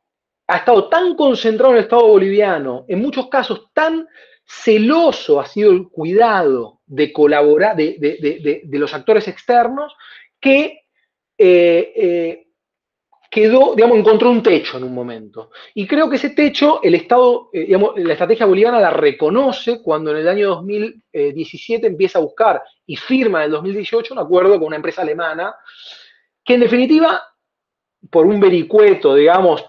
B: ha estado tan concentrado en el Estado boliviano, en muchos casos tan celoso ha sido el cuidado de colaborar, de los actores externos, que quedó, digamos, encontró un techo en un momento. Y creo que ese techo, el Estado, digamos, la estrategia boliviana la reconoce cuando en el año 2017 empieza a buscar y firma en el 2018 un acuerdo con una empresa alemana, que en definitiva, por un vericueto, digamos,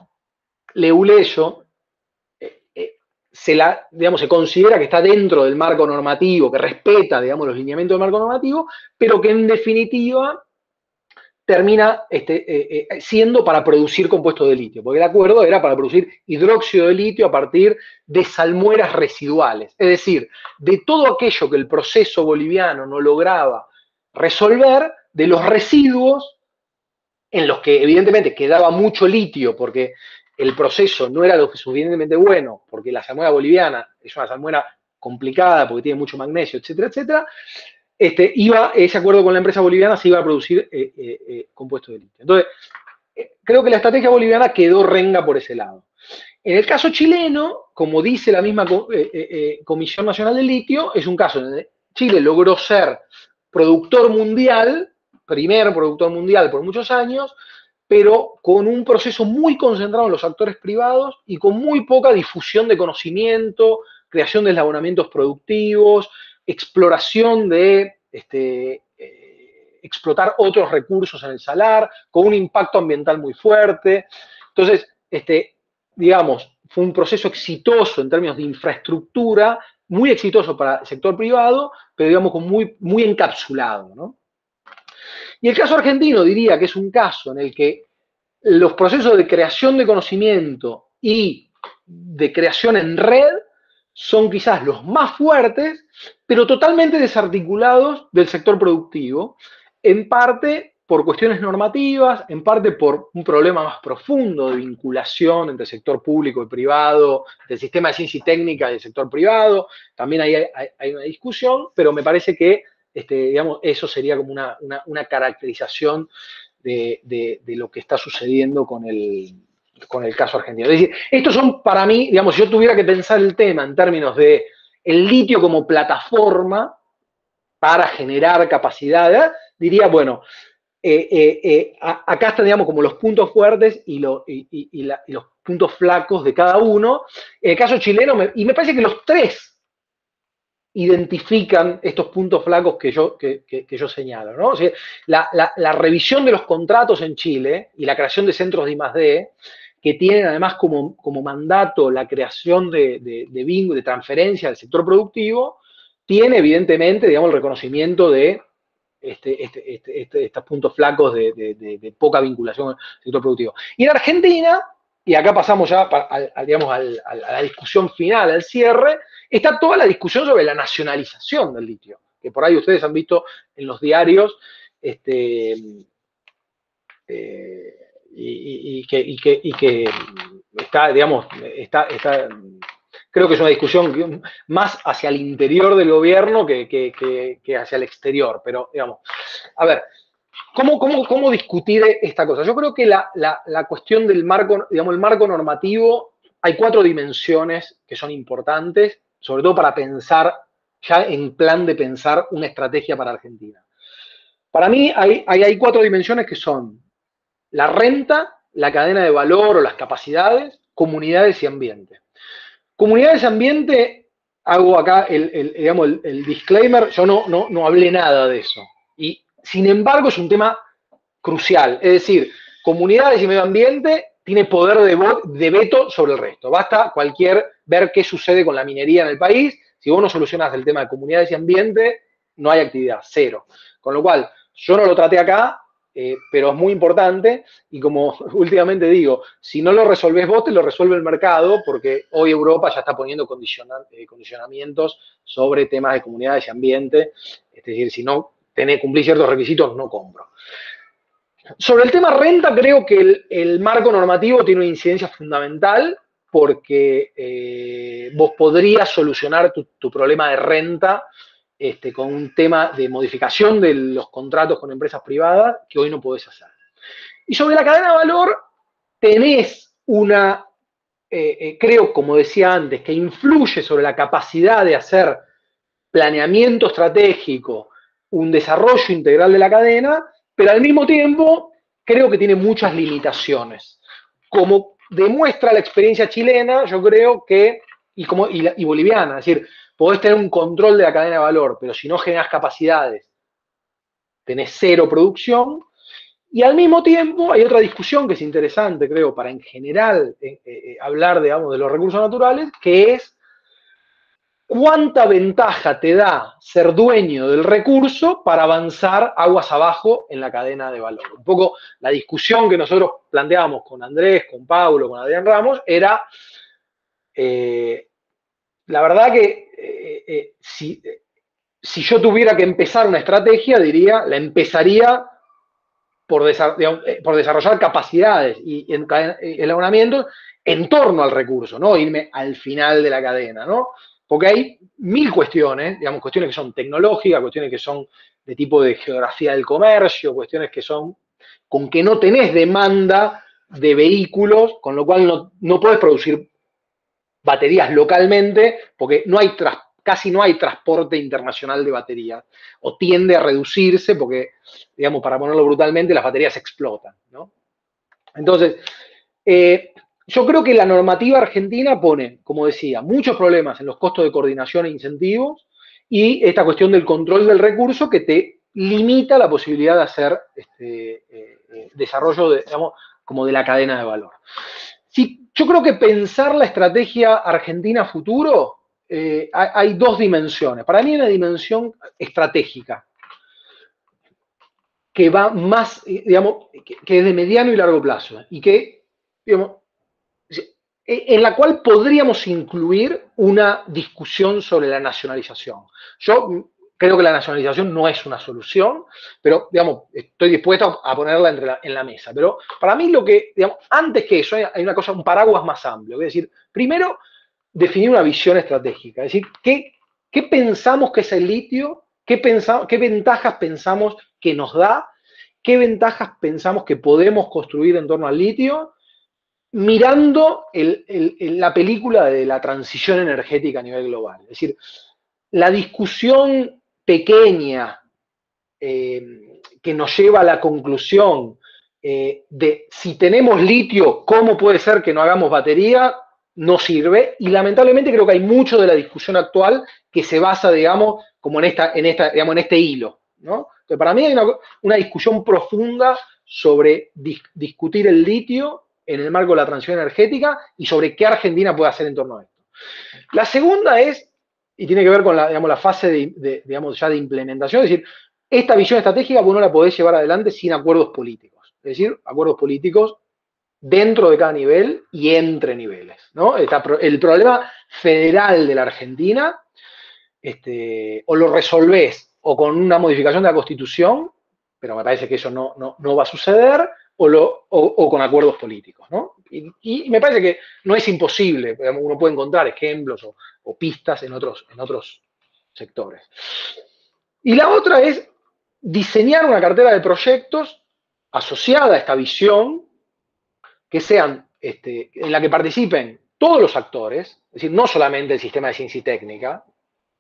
B: leuleyo, se considera que está dentro del marco normativo, que respeta, digamos, los lineamientos del marco normativo, pero que en definitiva termina siendo para producir compuestos de litio, porque el acuerdo era para producir hidróxido de litio a partir de salmueras residuales, es decir, de todo aquello que el proceso boliviano no lograba resolver, de los residuos en los que evidentemente quedaba mucho litio porque el proceso no era lo suficientemente bueno, porque la salmuera boliviana es una salmuera complicada porque tiene mucho magnesio, etcétera, etcétera, ese acuerdo con la empresa boliviana se iba a producir compuestos de litio. Entonces, creo que la estrategia boliviana quedó renga por ese lado. En el caso chileno, como dice la misma Comisión Nacional del Litio, es un caso donde Chile logró ser productor mundial, primer productor mundial por muchos años, pero con un proceso muy concentrado en los actores privados y con muy poca difusión de conocimiento, creación de eslabonamientos productivos, exploración de explotar otros recursos en el salar, con un impacto ambiental muy fuerte. Entonces, digamos, fue un proceso exitoso en términos de infraestructura, muy exitoso para el sector privado, pero digamos muy, muy encapsulado, ¿no? Y el caso argentino diría que es un caso en el que los procesos de creación de conocimiento y de creación en red son quizás los más fuertes, pero totalmente desarticulados del sector productivo, en parte por cuestiones normativas, en parte por un problema más profundo de vinculación entre el sector público y privado, del sistema de ciencia y técnica y el sector privado. También hay una discusión, pero me parece que digamos, eso sería como una caracterización de lo que está sucediendo con el caso argentino. Es decir, estos son para mí, digamos, si yo tuviera que pensar el tema en términos de el litio como plataforma para generar capacidad, diría, bueno, acá están, digamos, como los puntos fuertes y los puntos flacos de cada uno. En el caso chileno, me parece que los tres identifican estos puntos flacos que yo señalo, ¿no? O sea, la revisión de los contratos en Chile y la creación de centros de I+D, que tienen además como mandato la creación de transferencia del sector productivo, tiene evidentemente, digamos, el reconocimiento de estos puntos flacos de poca vinculación al sector productivo. Y en Argentina, y acá pasamos ya digamos, a la discusión final, al cierre, está toda la discusión sobre la nacionalización del litio, que por ahí ustedes han visto en los diarios, y que está, digamos, creo que es una discusión más hacia el interior del gobierno que hacia el exterior, pero, digamos, a ver, ¿cómo discutir esta cosa? Yo creo que la cuestión del marco, digamos, el marco normativo, hay 4 dimensiones que son importantes, sobre todo para pensar, ya en plan de pensar una estrategia para Argentina. Para mí hay 4 dimensiones que son la renta, la cadena de valor o las capacidades, comunidades y ambiente. Comunidades y ambiente, hago acá el disclaimer, yo no hablé nada de eso. Y sin embargo es un tema crucial. Es decir, comunidades y medio ambiente tiene poder de veto sobre el resto. Basta ver qué sucede con la minería en el país. Si vos no solucionas el tema de comunidades y ambiente, no hay actividad, cero. Con lo cual, yo no lo traté acá, pero es muy importante y como últimamente digo, si no lo resolvés vos, te lo resuelve el mercado, porque hoy Europa ya está poniendo condicionamientos sobre temas de comunidades y ambiente. Es decir, si no cumplís ciertos requisitos, no compro. Sobre el tema renta, creo que el marco normativo tiene una incidencia fundamental porque vos podrías solucionar tu problema de renta con un tema de modificación de los contratos con empresas privadas que hoy no podés hacer. Y sobre la cadena de valor, tenés creo, como decía antes, que influye sobre la capacidad de hacer planeamiento estratégico, un desarrollo integral de la cadena, pero al mismo tiempo creo que tiene muchas limitaciones. Como demuestra la experiencia chilena, yo creo que, y boliviana, es decir, podés tener un control de la cadena de valor, pero si no generás capacidades, tenés cero producción. Y al mismo tiempo hay otra discusión que es interesante, creo, para en general hablar, digamos, de los recursos naturales, que es cuánta ventaja te da ser dueño del recurso para avanzar aguas abajo en la cadena de valor. Un poco la discusión que nosotros planteábamos con Andrés, con Paulo, con Adrián Ramos, era, la verdad que si yo tuviera que empezar una estrategia, diría, la empezaría por desarrollar capacidades y enlaunamientos en torno al recurso, no irme al final de la cadena, ¿no? Porque hay mil cuestiones, digamos, cuestiones que son tecnológicas, cuestiones que son de tipo de geografía del comercio, cuestiones que son con que no tenés demanda de vehículos, con lo cual no puedes producir baterías localmente, porque casi no hay transporte internacional de baterías, o tiende a reducirse porque, digamos, para ponerlo brutalmente, las baterías explotan, ¿no? Entonces, yo creo que la normativa argentina pone, como decía, muchos problemas en los costos de coordinación e incentivos y esta cuestión del control del recurso que te limita la posibilidad de hacer desarrollo, digamos, como de la cadena de valor. Yo creo que pensar la estrategia argentina futuro, hay dos dimensiones. Para mí hay una dimensión estratégica que va más, digamos, que es de mediano y largo plazo y que, digamos, en la cual podríamos incluir una discusión sobre la nacionalización. Yo creo que la nacionalización no es una solución, pero, digamos, estoy dispuesto a ponerla en la mesa. Pero para mí digamos, antes que eso, hay una cosa, un paraguas más amplio. Es decir, primero, definir una visión estratégica. Es decir, ¿qué pensamos que es el litio? ¿Qué ventajas pensamos que nos da? ¿Qué ventajas pensamos que podemos construir en torno al litio? Mirando la película de la transición energética a nivel global. Es decir, la discusión pequeña que nos lleva a la conclusión de si tenemos litio, ¿cómo puede ser que no hagamos batería? No sirve. Y lamentablemente creo que hay mucho de la discusión actual que se basa, digamos, como digamos, en este hilo, ¿no? Entonces, para mí hay una discusión profunda sobre discutir el litio en el marco de la transición energética y sobre qué Argentina puede hacer en torno a esto. La segunda es, y tiene que ver con la fase digamos, ya de implementación, es decir, esta visión estratégica vos no la podés llevar adelante sin acuerdos políticos. Es decir, acuerdos políticos dentro de cada nivel y entre niveles, ¿no? El problema federal de la Argentina, o lo resolvés o con una modificación de la Constitución, pero me parece que eso no va a suceder, o con acuerdos políticos, ¿no? Y me parece que no es imposible, uno puede encontrar ejemplos o pistas en otros sectores. Y la otra es diseñar una cartera de proyectos asociada a esta visión, que sean, en la que participen todos los actores, es decir, no solamente el sistema de ciencia y técnica,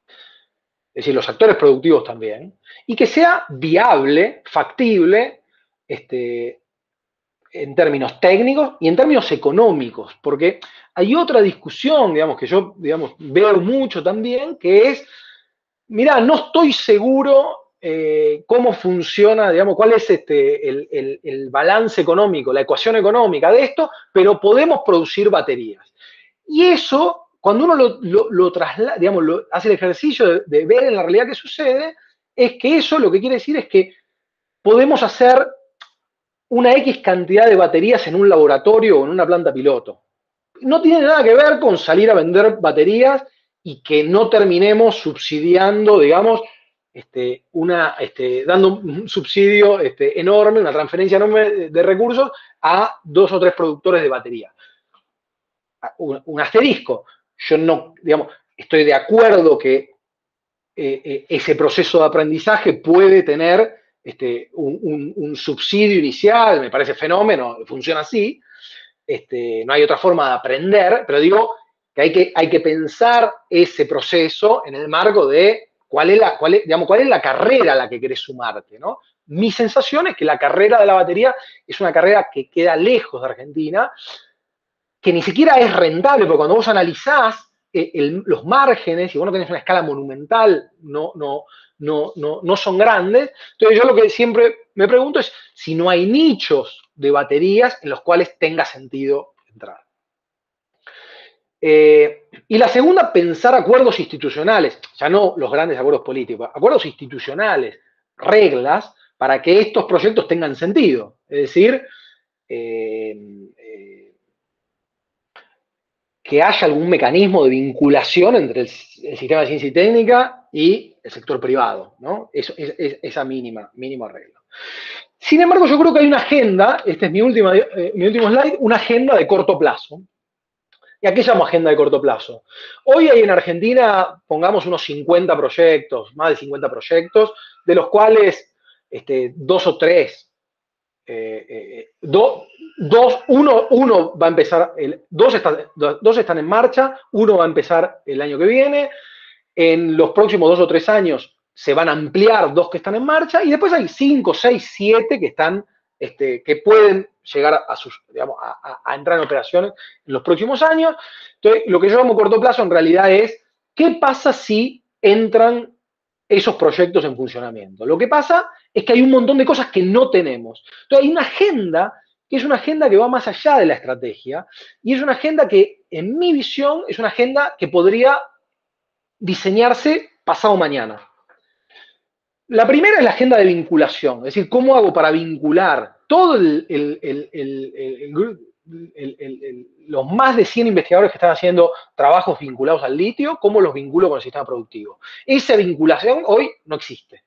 B: es decir, los actores productivos también, y que sea viable, factible, en términos técnicos y en términos económicos, porque hay otra discusión, digamos, que yo, digamos, veo mucho también, que es, mirá, no estoy seguro cómo funciona, digamos, cuál es el balance económico, la ecuación económica de esto, pero podemos producir baterías. Y eso, cuando uno lo traslada, digamos, hace el ejercicio de ver en la realidad qué sucede, es que eso lo que quiere decir es que podemos hacer una X cantidad de baterías en un laboratorio o en una planta piloto. No tiene nada que ver con salir a vender baterías y que no terminemos subsidiando, digamos, dando un subsidio enorme, una transferencia enorme de recursos a 2 o 3 productores de batería. Un asterisco. Yo no, digamos, estoy de acuerdo que ese proceso de aprendizaje puede tener un subsidio inicial, me parece fenómeno, funciona así, no hay otra forma de aprender, pero digo que hay que pensar ese proceso en el marco de cuál es la carrera a la que querés sumarte, ¿no? Mi sensación es que la carrera de la batería es una carrera que queda lejos de Argentina, que ni siquiera es rentable, porque cuando vos analizás los márgenes, y vos no tenés una escala monumental, no son grandes. Entonces yo lo que siempre me pregunto es si no hay nichos de baterías en los cuales tenga sentido entrar. Y la segunda, pensar acuerdos institucionales, ya no los grandes acuerdos políticos, acuerdos institucionales, reglas para que estos proyectos tengan sentido. Es decir, que haya algún mecanismo de vinculación entre el sistema de ciencia y técnica y el sector privado, ¿no? Esa mínimo arreglo. Sin embargo, yo creo que hay una agenda, este es mi último slide, una agenda de corto plazo. ¿Y a qué llamo agenda de corto plazo? Hoy hay en Argentina, pongamos unos 50 proyectos, más de 50 proyectos, de los cuales dos o tres, uno va a empezar, dos están en marcha, uno va a empezar el año que viene, en los próximos 2 o 3 años se van a ampliar 2 que están en marcha, y después hay 5, 6, 7 que están, que pueden llegar a entrar en operaciones en los próximos años. Entonces, lo que yo llamo corto plazo en realidad es, ¿qué pasa si entran esos proyectos en funcionamiento? Lo que pasa es que hay un montón de cosas que no tenemos. Entonces, hay una agenda que es una agenda que va más allá de la estrategia, y es una agenda que, en mi visión, es una agenda que podría diseñarse pasado mañana. La primera es la agenda de vinculación, es decir, cómo hago para vincular todo los más de 100 investigadores que están haciendo trabajos vinculados al litio, cómo los vinculo con el sistema productivo. Esa vinculación hoy no existe.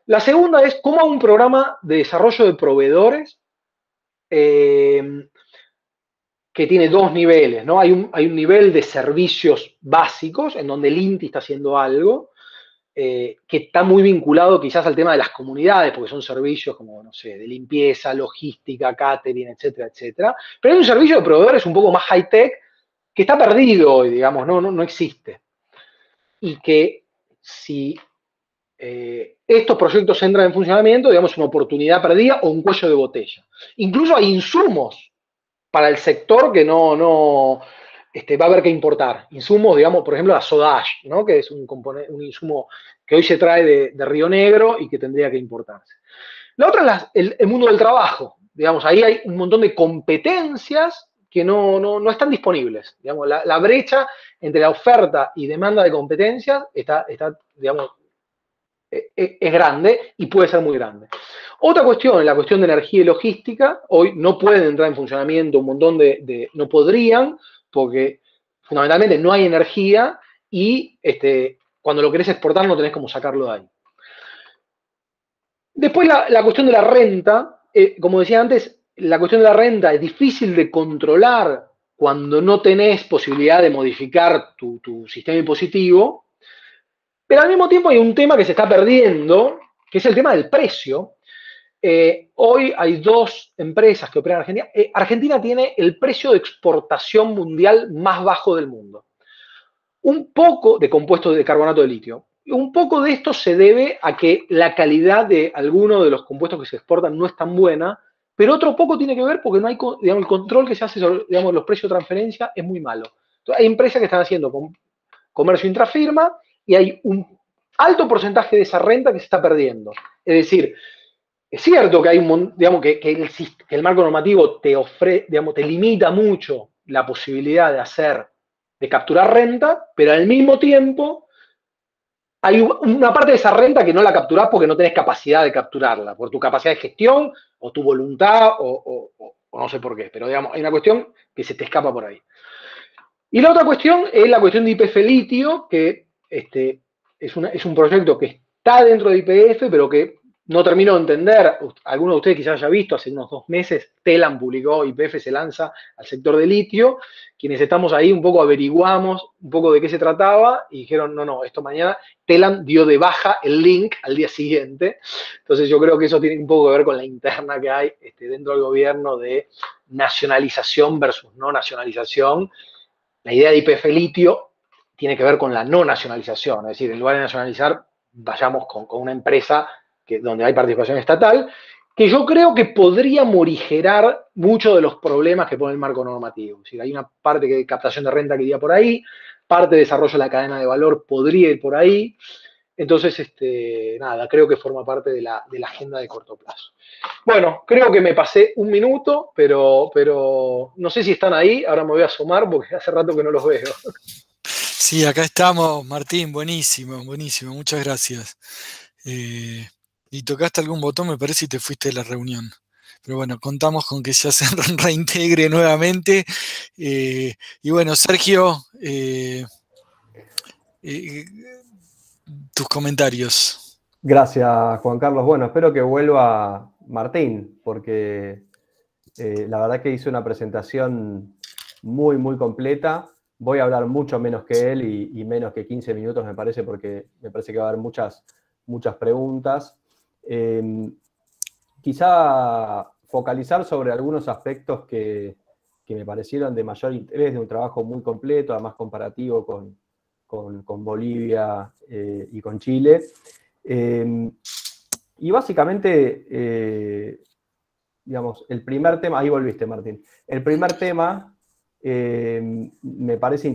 B: La segunda es cómo hago un programa de desarrollo de proveedores que tiene 2 niveles, ¿no? Hay un nivel de servicios básicos en donde el INTI está haciendo algo, que está muy vinculado quizás al tema de las comunidades, porque son servicios como, no sé, de limpieza, logística, catering, etcétera, etcétera. Pero hay un servicio de proveedores un poco más high-tech que está perdido hoy, digamos, no existe. Y que si estos proyectos entran en funcionamiento, digamos, una oportunidad perdida o un cuello de botella. Incluso hay insumos para el sector que va a haber que importar. Insumos, digamos, por ejemplo, la soda ash, ¿no? Que es un insumo que hoy se trae de Río Negro y que tendría que importarse. La otra es el mundo del trabajo. Digamos, ahí hay un montón de competencias que no están disponibles. Digamos, la brecha entre la oferta y demanda de competencias está digamos, es grande y puede ser muy grande. Otra cuestión, la cuestión de energía y logística, hoy no pueden entrar en funcionamiento un montón no podrían, porque fundamentalmente no hay energía y cuando lo querés exportar no tenés cómo sacarlo de ahí. Después la cuestión de la renta, como decía antes, la cuestión de la renta es difícil de controlar cuando no tenés posibilidad de modificar tu sistema impositivo, pero al mismo tiempo hay un tema que se está perdiendo, que es el tema del precio. Hoy hay 2 empresas que operan en Argentina. Argentina tiene el precio de exportación mundial más bajo del mundo. Un poco de compuessto de carbonato de litio. Un poco de esto se debe a que la calidad de algunos de los compuestos que se exportan no es tan buena, pero otro poco tiene que ver porque no hay, digamos, el control que se hace sobre, digamos, los precios de transferencia es muy malo. Entonces, hay empresas que están haciendo comercio intrafirma y hay un alto porcentaje de esa renta que se está perdiendo. Es decir, es cierto que hay digamos, que el marco normativo te limita mucho la posibilidad de capturar renta, pero al mismo tiempo hay una parte de esa renta que no la capturás porque no tenés capacidad de capturarla, por tu capacidad de gestión o tu voluntad o no sé por qué, pero digamos, hay una cuestión que se te escapa por ahí. Y la otra cuestión es la cuestión de YPF litio, que es un proyecto que está dentro de YPF, pero que no termino de entender. Alguno de ustedes quizás haya visto, hace unos 2 meses, Telam publicó, YPF se lanza al sector de litio. Quienes estamos ahí un poco averiguamos un poco de qué se trataba y dijeron, no, esto mañana. Telam dio de baja el link al día siguiente. Entonces yo creo que eso tiene un poco que ver con la interna que hay dentro del gobierno de nacionalización versus no nacionalización. La idea de YPF litio tiene que ver con la no nacionalización, es decir, en lugar de nacionalizar, vayamos con una empresa donde hay participación estatal, que yo creo que podría morigerar muchos de los problemas que pone el marco normativo. Es decir, hay una parte de captación de renta que iría por ahí, parte de desarrollo de la cadena de valor podría ir por ahí. Entonces, nada, creo que forma parte de la agenda de corto plazo. Bueno, creo que me pasé 1 minuto, pero no sé si están ahí. Ahora me voy a asomar porque hace rato que no los veo.
A: Sí, acá estamos, Martín, buenísimo, buenísimo, muchas gracias. Y tocaste algún botón, me parece, y te fuiste de la reunión. Pero bueno, contamos con que ya se reintegre nuevamente. Y bueno, Sergio, tus comentarios.
C: Gracias, Juan Carlos. Bueno, espero que vuelva Martín, porque la verdad que hizo una presentación muy, muy completa. Voy a hablar mucho menos que él y menos que 15 minutos, me parece, porque me parece que va a haber muchas preguntas. Quizá focalizar sobre algunos aspectos que me parecieron de mayor interés, de un trabajo muy completo, además comparativo con Bolivia y con Chile. Y básicamente, digamos, el primer tema, ahí volviste, Martín. El primer tema me parece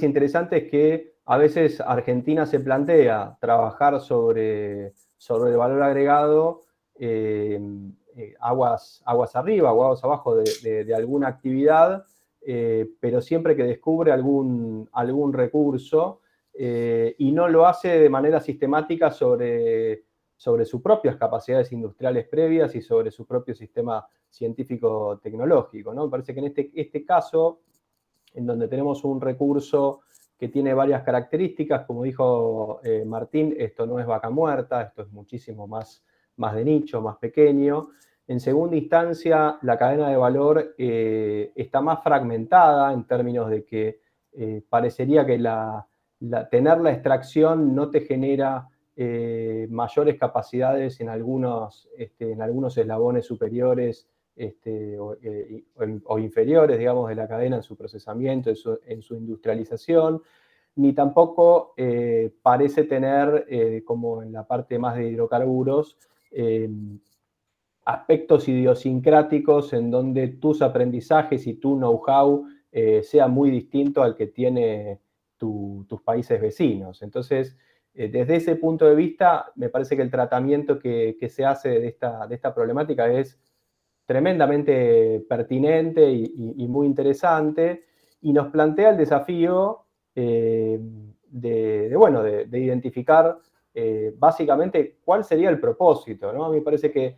C: interesante es que a veces Argentina se plantea trabajar sobre el valor agregado aguas arriba o aguas abajo de alguna actividad, pero siempre que descubre algún recurso y no lo hace de manera sistemática sobre sus propias capacidades industriales previas y sobre su propio sistema científico-tecnológico, ¿no? Me parece que en este caso, en donde tenemos un recurso que tiene varias características, como dijo Martín, esto no es vaca muerta, esto es muchísimo más de nicho, más pequeño. En segunda instancia, la cadena de valor está más fragmentada en términos de que parecería que tener la extracción no te genera mayores capacidades en algunos eslabones superiores o inferiores, digamos, de la cadena en su procesamiento, en su industrialización, ni tampoco parece tener, como en la parte más de hidrocarburos, aspectos idiosincráticos en donde tus aprendizajes y tu know-how sea muy distinto al que tiene tus países vecinos. Entonces, desde ese punto de vista, me parece que el tratamiento que se hace de esta problemática es tremendamente pertinente y muy interesante, y nos plantea el desafío de identificar básicamente cuál sería el propósito, ¿no? A mí me parece que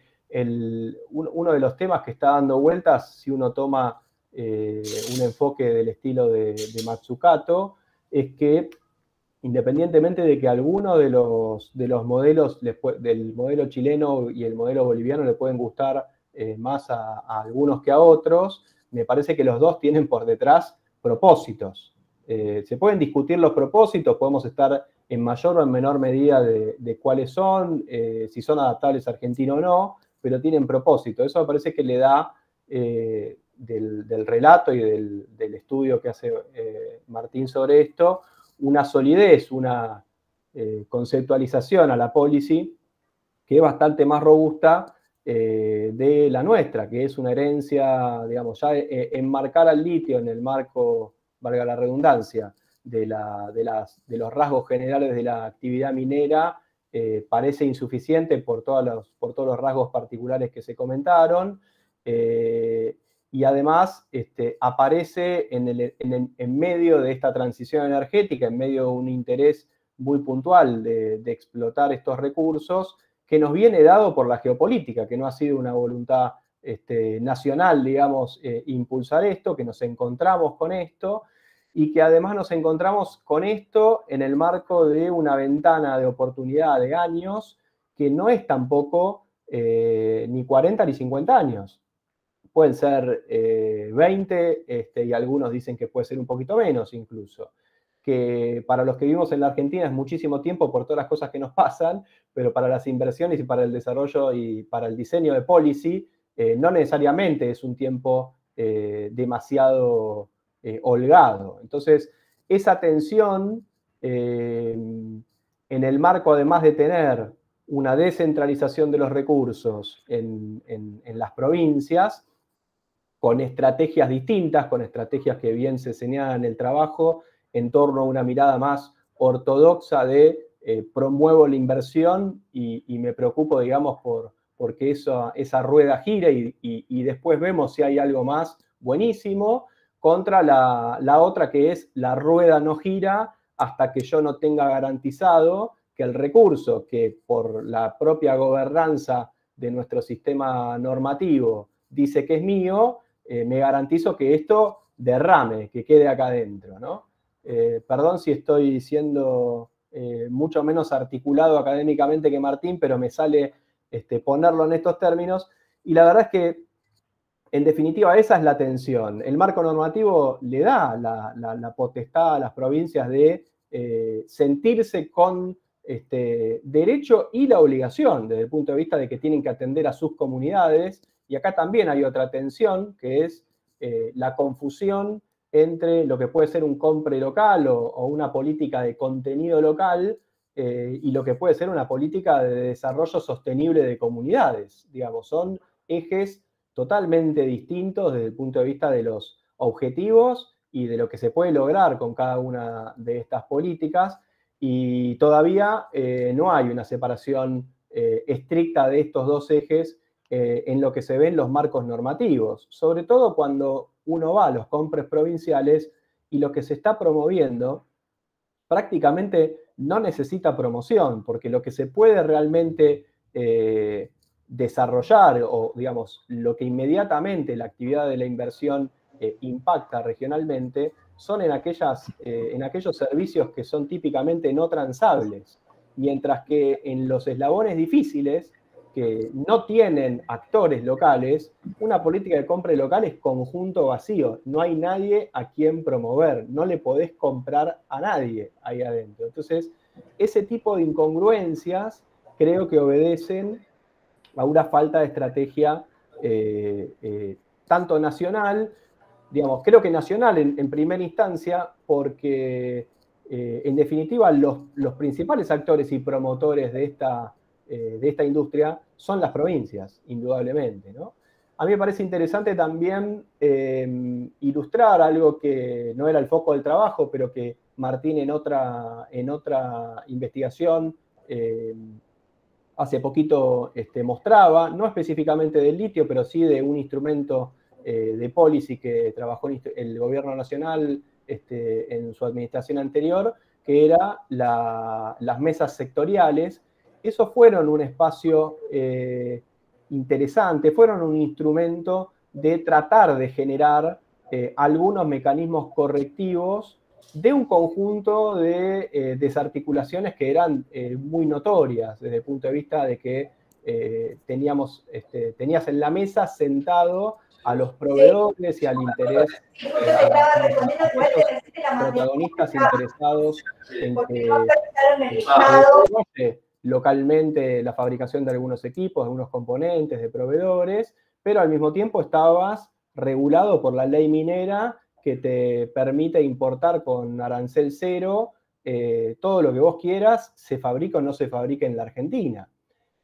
C: uno de los temas que está dando vueltas, si uno toma un enfoque del estilo de Mazzucato, es que independientemente de que alguno de los modelos, del modelo chileno y el modelo boliviano le pueden gustar más a algunos que a otros, me parece que los dos tienen por detrás propósitos. Se pueden discutir los propósitos, podemos estar en mayor o en menor medida de cuáles son, si son adaptables a Argentina o no, pero tienen propósito. Eso me parece que le da del relato y del estudio que hace Martín sobre esto, una solidez, una conceptualización a la policy que es bastante más robusta de la nuestra, que es una herencia, digamos, ya enmarcar al litio en el marco, valga la redundancia, de los rasgos generales de la actividad minera, parece insuficiente por todos los rasgos particulares que se comentaron, y además aparece en medio de esta transición energética, en medio de un interés muy puntual de explotar estos recursos, que nos viene dado por la geopolítica, que no ha sido una voluntad nacional, digamos, impulsar esto, que nos encontramos con esto, y que además nos encontramos con esto en el marco de una ventana de oportunidad de años que no es tampoco ni 40 ni 50 años. Pueden ser 20, y algunos dicen que puede ser un poquito menos incluso. Que para los que vivimos en la Argentina es muchísimo tiempo por todas las cosas que nos pasan, pero para las inversiones y para el desarrollo y para el diseño de policy, no necesariamente es un tiempo demasiado holgado. Entonces, esa tensión, en el marco además de tener una descentralización de los recursos en las provincias, con estrategias distintas, con estrategias que bien se señalan en el trabajo, en torno a una mirada más ortodoxa de promuevo la inversión y me preocupo, digamos, porque esa rueda gire y después vemos si hay algo más buenísimo, contra la otra que es la rueda no gira hasta que yo no tenga garantizado que el recurso que por la propia gobernanza de nuestro sistema normativo dice que es mío, me garantizo que esto derrame, que quede acá adentro, ¿no? Perdón si estoy siendo mucho menos articulado académicamente que Martín, pero me sale ponerlo en estos términos. Y la verdad es que, en definitiva, esa es la tensión. El marco normativo le da la potestad a las provincias de sentirse con derecho y la obligación, desde el punto de vista de que tienen que atender a sus comunidades. Y acá también hay otra tensión, que es la confusión entre lo que puede ser un compre local o una política de contenido local y lo que puede ser una política de desarrollo sostenible de comunidades. Digamos, son ejes totalmente distintos desde el punto de vista de los objetivos y de lo que se puede lograr con cada una de estas políticas, y todavía no hay una separación estricta de estos dos ejes en lo que se ven los marcos normativos, sobre todo cuando uno va a los compres provinciales y lo que se está promoviendo prácticamente no necesita promoción, porque lo que se puede realmente desarrollar, o digamos, lo que inmediatamente la actividad de la inversión impacta regionalmente, son en aquellos servicios que son típicamente no transables, mientras que en los eslabones difíciles, que no tienen actores locales, una política de compra local es conjunto vacío, no hay nadie a quien promover, no le podés comprar a nadie ahí adentro. Entonces, ese tipo de incongruencias creo que obedecen a una falta de estrategia tanto nacional, digamos, creo que nacional en primera instancia, porque en definitiva los principales actores y promotores de esta industria son las provincias, indudablemente, ¿no? A mí me parece interesante también ilustrar algo que no era el foco del trabajo, pero que Martín en otra investigación hace poquito mostraba, no específicamente del litio, pero sí de un instrumento de policy que trabajó el gobierno nacional en su administración anterior, que era las mesas sectoriales. Esos fueron un espacio interesante, fueron un instrumento de tratar de generar algunos mecanismos correctivos de un conjunto de desarticulaciones que eran muy notorias desde el punto de vista de que tenías en la mesa sentado a los proveedores y al interés, a los protagonistas interesados en que localmente la fabricación de algunos equipos, de algunos componentes, de proveedores, pero al mismo tiempo estabas regulado por la ley minera que te permite importar con arancel cero todo lo que vos quieras, se fabrica o no se fabrica en la Argentina.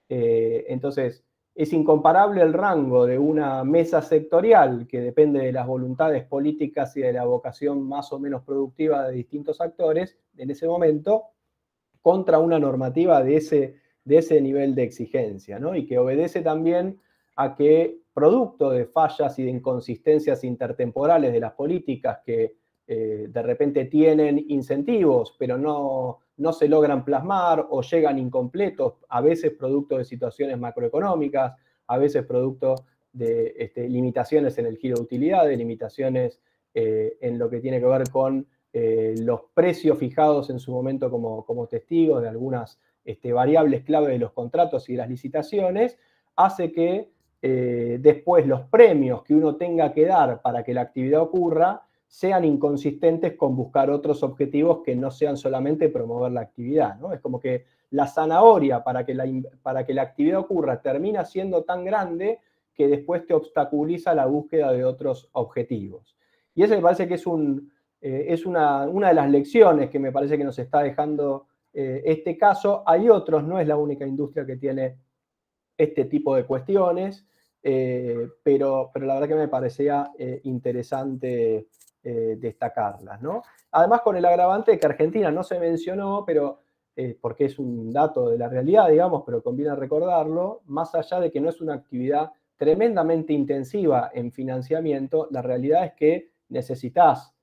C: Entonces, es incomparable el rango de una mesa sectorial que depende de las voluntades políticas y de la vocación más o menos productiva de distintos actores en ese momento, contra una normativa de ese nivel de exigencia, ¿no? Y que obedece también a que, producto de fallas y de inconsistencias intertemporales de las políticas que de repente tienen incentivos, pero no se logran plasmar o llegan incompletos, a veces producto de situaciones macroeconómicas, a veces producto de limitaciones en el giro de utilidades, limitaciones en lo que tiene que ver con los precios fijados en su momento como testigos de algunas variables clave de los contratos y de las licitaciones, hace que después los premios que uno tenga que dar para que la actividad ocurra sean inconsistentes con buscar otros objetivos que no sean solamente promover la actividad, ¿no? Es como que la zanahoria para que la actividad ocurra termina siendo tan grande que después te obstaculiza la búsqueda de otros objetivos. Y ese me parece que es una de las lecciones que me parece que nos está dejando este caso. Hay otros, no es la única industria que tiene este tipo de cuestiones, pero la verdad que me parecía interesante destacarlas, ¿no? Además, con el agravante de que Argentina no se mencionó, pero porque es un dato de la realidad, digamos, pero conviene recordarlo, más allá de que no es una actividad tremendamente intensiva en financiamiento, la realidad es que necesitas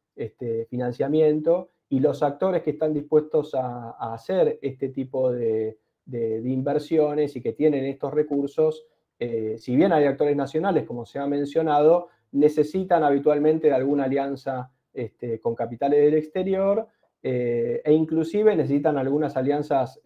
C: financiamiento, y los actores que están dispuestos a hacer este tipo de inversiones y que tienen estos recursos, si bien hay actores nacionales, como se ha mencionado, necesitan habitualmente de alguna alianza con capitales del exterior, e inclusive necesitan algunas alianzas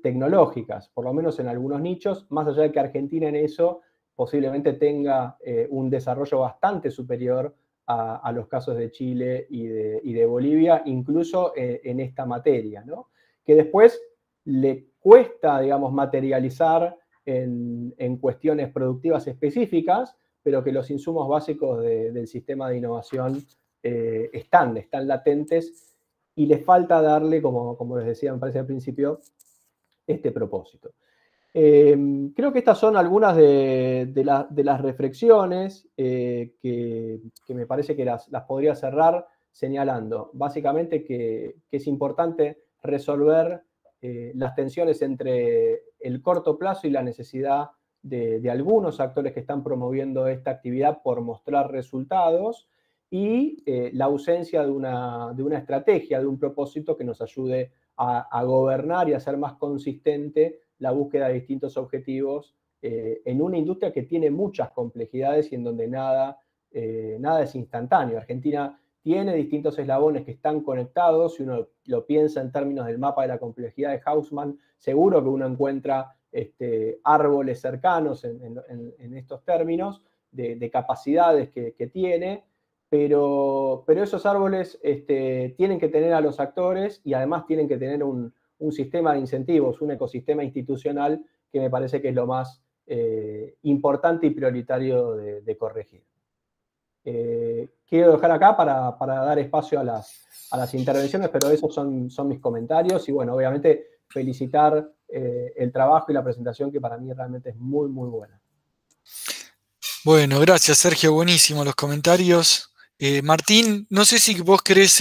C: tecnológicas, por lo menos en algunos nichos, más allá de que Argentina en eso posiblemente tenga un desarrollo bastante superior a los casos de Chile y de Bolivia, incluso en esta materia, ¿no? Que después le cuesta, digamos, materializar en cuestiones productivas específicas, pero que los insumos básicos del sistema de innovación están latentes y les falta darle, como les decía, me parece al principio, este propósito. Creo que estas son algunas de las reflexiones que me parece que las podría cerrar señalando, básicamente que es importante resolver las tensiones entre el corto plazo y la necesidad de algunos actores que están promoviendo esta actividad por mostrar resultados y la ausencia de una estrategia, de un propósito que nos ayude a gobernar y a ser más consistente la búsqueda de distintos objetivos en una industria que tiene muchas complejidades y en donde nada es instantáneo. Argentina tiene distintos eslabones que están conectados. Si uno lo piensa en términos del mapa de la complejidad de Hausmann, seguro que uno encuentra árboles cercanos en estos términos de capacidades que tiene, pero esos árboles tienen que tener a los actores y además tienen que tener un sistema de incentivos, un ecosistema institucional que me parece que es lo más importante y prioritario de corregir. Quiero dejar acá para dar espacio a las intervenciones, pero esos son mis comentarios y bueno, obviamente felicitar el trabajo y la presentación que para mí realmente es muy, muy buena.
A: Bueno, gracias Sergio, buenísimo los comentarios. Martín, no sé si vos querés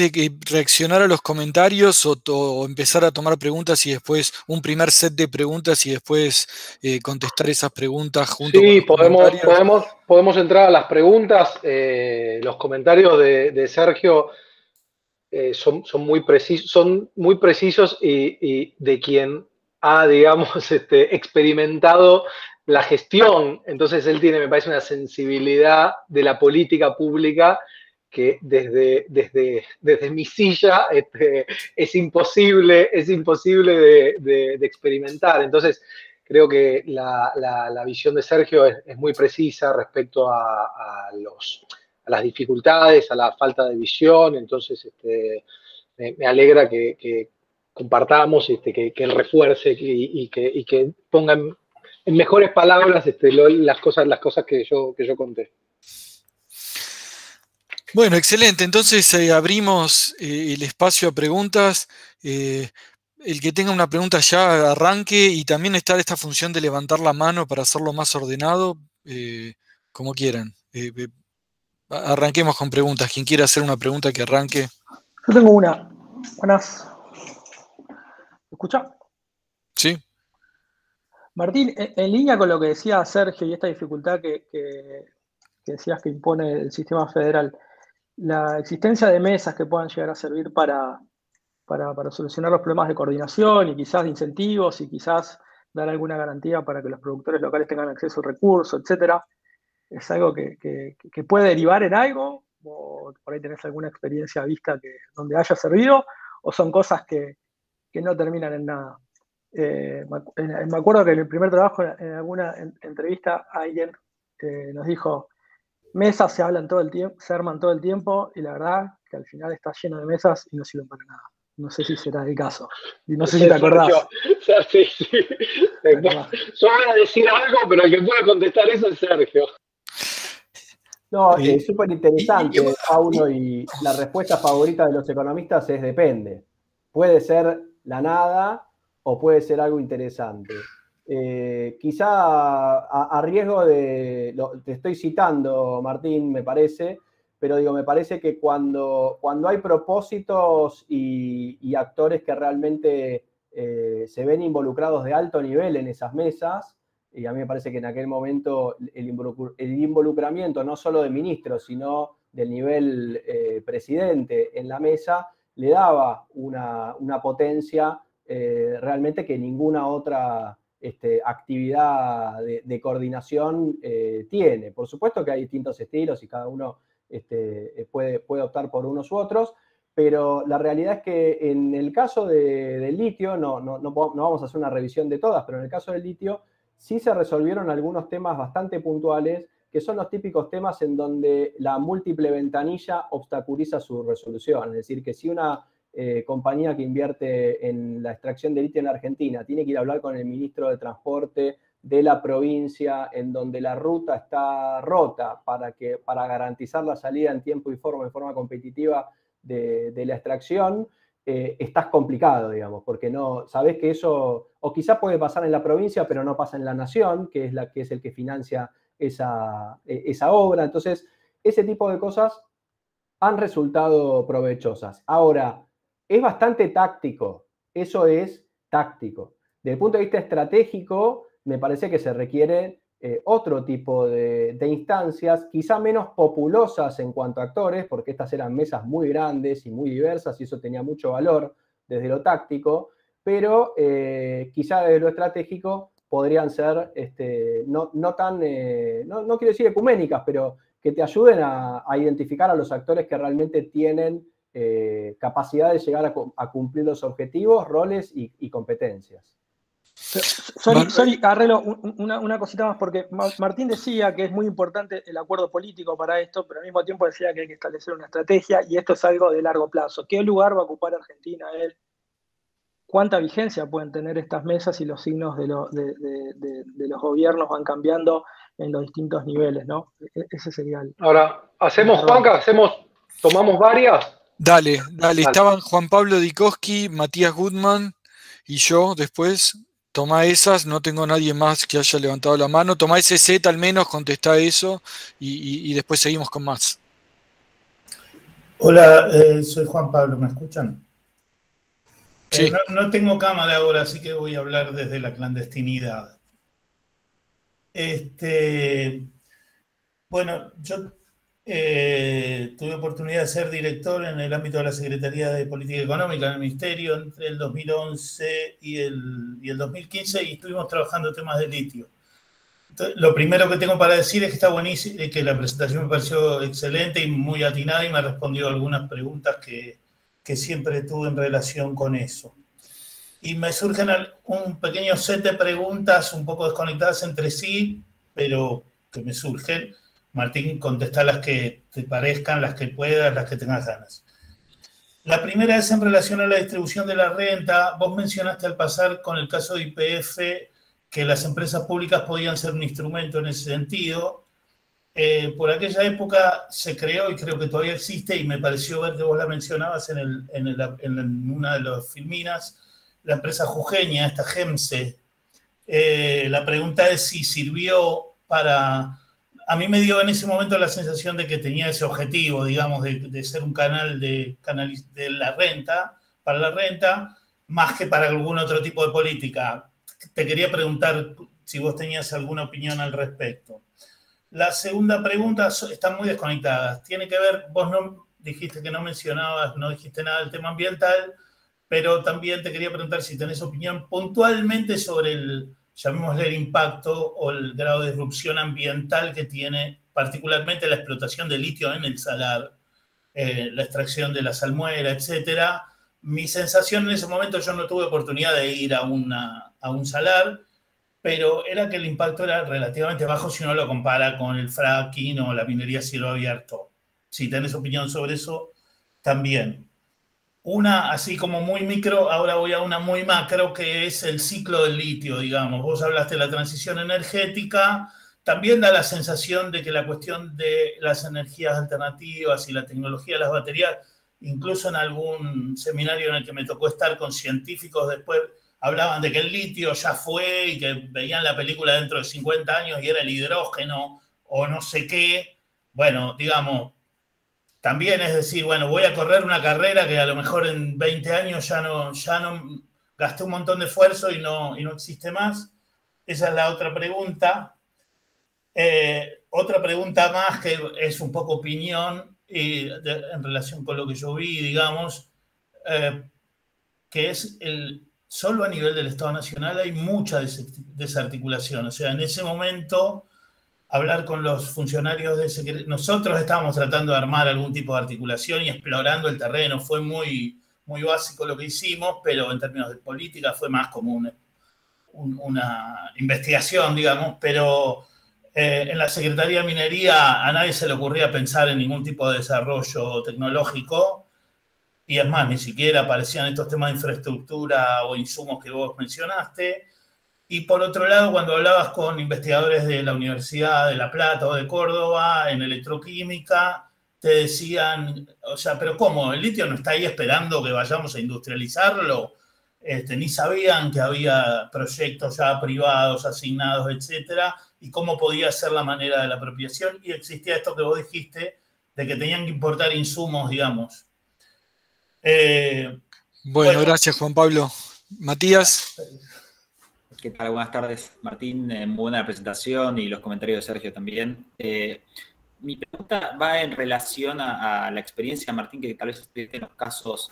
A: reaccionar a los comentarios o empezar a tomar preguntas y después un primer set de preguntas y después contestar esas preguntas junto con los comentarios.
B: Podemos entrar a las preguntas. Los comentarios de Sergio son muy precisos y de quien ha, digamos, experimentado la gestión. Entonces él tiene, me parece, una sensibilidad de la política pública que desde mi silla es imposible de experimentar. Entonces, creo que la visión de Sergio es muy precisa respecto a las dificultades, a la falta de visión. Entonces, me alegra que compartamos, que él refuerce y que ponga en mejores palabras las cosas que yo conté.
A: Bueno, excelente. Entonces abrimos el espacio a preguntas. El que tenga una pregunta ya arranque y también está esta función de levantar la mano para hacerlo más ordenado, como quieran. Arranquemos con preguntas. Quien quiera hacer una pregunta que arranque.
D: Yo tengo una. Buenas. ¿Me escucha?
A: Sí.
D: Martín, en línea con lo que decía Sergio y esta dificultad que decías que impone el sistema federal, la existencia de mesas que puedan llegar a servir para solucionar los problemas de coordinación y quizás de incentivos y quizás dar alguna garantía para que los productores locales tengan acceso al recurso, etcétera, ¿es algo que puede derivar en algo? ¿O por ahí tenés alguna experiencia vista donde haya servido? ¿O son cosas que no terminan en nada? Me acuerdo que en el primer trabajo, en alguna entrevista, alguien nos dijo: mesas se arman todo el tiempo, y la verdad que al final está lleno de mesas y no sirven para nada. No sé si será el caso. Y no sé si te acordás.
B: Sí. Yo voy a decir algo, pero el que puede contestar eso es Sergio.
C: No, es súper interesante, Paulo, y la respuesta favorita de los economistas es depende. Puede ser la nada o puede ser algo interesante. Quizá a riesgo te estoy citando, Martín, me parece, pero digo, me parece que cuando hay propósitos y actores que realmente se ven involucrados de alto nivel en esas mesas, y a mí me parece que en aquel momento el involucramiento no solo de ministros, sino del nivel presidente en la mesa, le daba una potencia realmente que ninguna otra actividad de coordinación tiene. Por supuesto que hay distintos estilos y cada uno puede optar por unos u otros, pero la realidad es que en el caso del litio, no vamos a hacer una revisión de todas, pero en el caso del litio sí se resolvieron algunos temas bastante puntuales, que son los típicos temas en donde la múltiple ventanilla obstaculiza su resolución. Es decir, que si una compañía que invierte en la extracción de litio en Argentina tiene que ir a hablar con el ministro de Transporte de la provincia en donde la ruta está rota para garantizar la salida en tiempo y forma, competitiva de la extracción, estás complicado, digamos, porque no sabés que eso, o quizás puede pasar en la provincia, pero no pasa en la nación, que es el que financia esa obra. Entonces, ese tipo de cosas han resultado provechosas. Ahora, es bastante táctico, eso es táctico. Desde el punto de vista estratégico, me parece que se requiere otro tipo de instancias, quizá menos populosas en cuanto a actores, porque estas eran mesas muy grandes y muy diversas y eso tenía mucho valor desde lo táctico, pero quizá desde lo estratégico podrían ser no quiero decir ecuménicas, pero que te ayuden a identificar a los actores que realmente tienen capacidad de llegar a cumplir los objetivos, roles y competencias.
D: Sorry, Arrelo, una cosita más, porque Martín decía que es muy importante el acuerdo político para esto, pero al mismo tiempo decía que hay que establecer una estrategia y esto es algo de largo plazo. ¿Qué lugar va a ocupar Argentina? ¿Cuánta vigencia pueden tener estas mesas y los signos de los gobiernos van cambiando en los distintos niveles, ¿no? Ese sería el...
B: Ahora, Juanca, tomamos varias.
A: Dale. Estaban Juan Pablo Dikowski, Matías Goodman y yo después. Tomá esas, no tengo nadie más que haya levantado la mano. Tomá ese set al menos, contestá eso y después seguimos con más.
E: Hola, soy Juan Pablo, ¿me escuchan?
A: Sí.
E: No tengo cámara ahora, así que voy a hablar desde la clandestinidad. Bueno, yo tuve oportunidad de ser director en el ámbito de la Secretaría de Política Económica en el Ministerio entre el 2011 y el 2015 y estuvimos trabajando temas de litio. Entonces, lo primero que tengo para decir es que está buenísimo, que la presentación me pareció excelente y muy atinada y me respondió algunas preguntas que siempre tuve en relación con eso. Y me surgen un pequeño set de preguntas un poco desconectadas entre sí, pero que me surgen. Martín, contestá las que te parezcan, las que puedas, las que tengas ganas. La primera es en relación a la distribución de la renta. Vos mencionaste al pasar con el caso de YPF que las empresas públicas podían ser un instrumento en ese sentido. Por aquella época se creó, y creo que todavía existe, y me pareció ver que vos la mencionabas en una de las filminas, la empresa jujeña, esta GEMSE. La pregunta es si sirvió para... A mí me dio en ese momento la sensación de que tenía ese objetivo, digamos, de ser un canal de la renta, para la renta, más que para algún otro tipo de política. Te quería preguntar si vos tenías alguna opinión al respecto. La segunda pregunta, están muy desconectadas. Tiene que ver, vos no dijiste que no dijiste nada del tema ambiental, pero también te quería preguntar si tenés opinión puntualmente sobre llamémosle el impacto o el grado de disrupción ambiental que tiene particularmente la explotación de litio en el salar, la extracción de la salmuera, etcétera. Mi sensación en ese momento, yo no tuve oportunidad de ir a un salar, pero era que el impacto era relativamente bajo si uno lo compara con el fracking o la minería a cielo abierto. Si tenés opinión sobre eso, también. Una así como muy micro, ahora voy a una muy macro, que es el ciclo del litio, digamos. Vos hablaste de la transición energética, también da la sensación de que la cuestión de las energías alternativas y la tecnología de las baterías, incluso en algún seminario en el que me tocó estar con científicos después, hablaban de que el litio ya fue y que veían la película dentro de 50 años y era el hidrógeno o no sé qué. Bueno, digamos, también es decir, bueno, voy a correr una carrera que a lo mejor en 20 años ya no gasté un montón de esfuerzo y no existe más. Esa es la otra pregunta. Otra pregunta más que es un poco opinión en relación con lo que yo vi, digamos, que es solo a nivel del Estado Nacional hay mucha desarticulación. O sea, en ese momento hablar con los funcionarios de secretaría. Nosotros estábamos tratando de armar algún tipo de articulación y explorando el terreno. Fue muy, muy básico lo que hicimos, pero en términos de política fue más como una investigación, digamos, pero en la Secretaría de Minería a nadie se le ocurría pensar en ningún tipo de desarrollo tecnológico, y es más, ni siquiera aparecían estos temas de infraestructura o insumos que vos mencionaste. Y por otro lado, cuando hablabas con investigadores de la Universidad de La Plata o de Córdoba en electroquímica, te decían, o sea, pero ¿cómo? ¿El litio no está ahí esperando que vayamos a industrializarlo? Ni sabían que había proyectos ya privados, asignados, etcétera, y cómo podía ser la manera de la apropiación. Y existía esto que vos dijiste, de que tenían que importar insumos, digamos.
A: Bueno, gracias, Juan Pablo. Matías.
F: ¿Qué tal? Buenas tardes, Martín. Muy buena presentación y los comentarios de Sergio también. Mi pregunta va en relación a la experiencia, Martín, que tal vez esté en los casos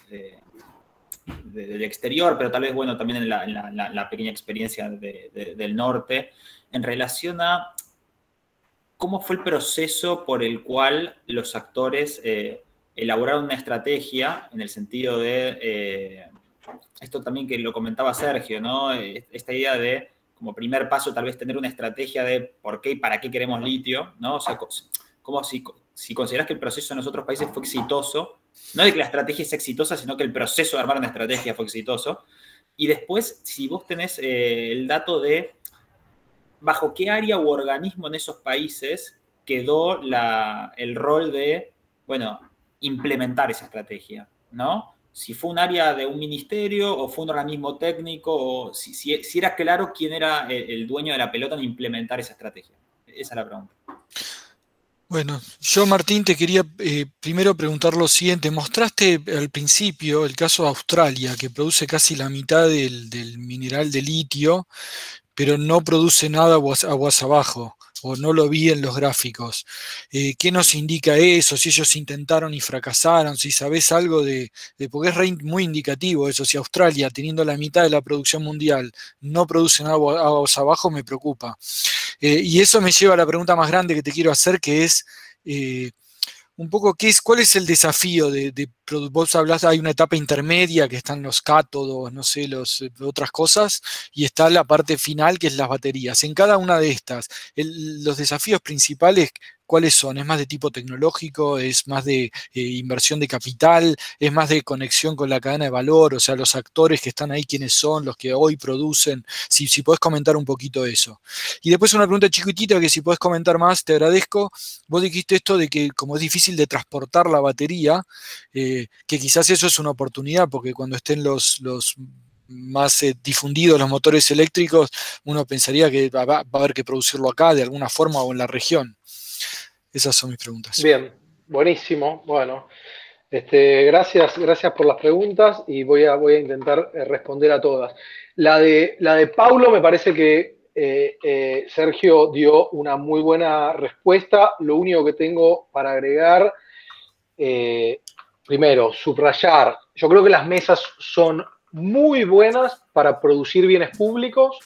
F: del exterior, pero tal vez, bueno, también en la pequeña experiencia del norte, en relación a cómo fue el proceso por el cual los actores elaboraron una estrategia, en el sentido de, esto también que lo comentaba Sergio, ¿no? Esta idea de, como primer paso, tal vez tener una estrategia de por qué y para qué queremos litio, ¿no? O sea, como si considerás que el proceso en los otros países fue exitoso, no de que la estrategia es exitosa, sino que el proceso de armar una estrategia fue exitoso. Y después, si vos tenés el dato de bajo qué área u organismo en esos países quedó el rol de, bueno, implementar esa estrategia, ¿no? Si fue un área de un ministerio o fue un organismo técnico, o si era claro quién era el dueño de la pelota en implementar esa estrategia. Esa es la pregunta.
A: Bueno, yo, Martín, te quería primero preguntar lo siguiente. Mostraste al principio el caso de Australia, que produce casi la mitad del mineral de litio, pero no produce nada aguas abajo, o no lo vi en los gráficos. ¿Qué nos indica eso? Si ellos intentaron y fracasaron, si sabés algo porque es muy indicativo eso. Si Australia, teniendo la mitad de la producción mundial, no produce nada aguas abajo, me preocupa. Y eso me lleva a la pregunta más grande que te quiero hacer, que es un poco cuál es el desafío vos hablás, hay una etapa intermedia que están los cátodos, no sé, otras cosas, y está la parte final que es las baterías. En cada una de estas, los desafíos principales, ¿cuáles son? ¿Es más de tipo tecnológico? ¿Es más de inversión de capital? ¿Es más de conexión con la cadena de valor? O sea, los actores que están ahí, ¿quiénes son? Los que hoy producen. Si podés comentar un poquito eso. Y después una pregunta chiquitita que si podés comentar más, te agradezco. Vos dijiste esto de que como es difícil de transportar la batería, que quizás eso es una oportunidad, porque cuando estén los más difundidos los motores eléctricos, uno pensaría que va a haber que producirlo acá de alguna forma o en la región. Esas son mis preguntas.
B: Bien, buenísimo. Bueno, gracias por las preguntas y voy a intentar responder a todas. La de Paulo me parece que Sergio dio una muy buena respuesta. Lo único que tengo para agregar, primero, subrayar. Yo creo que las mesas son muy buenas para producir bienes públicos,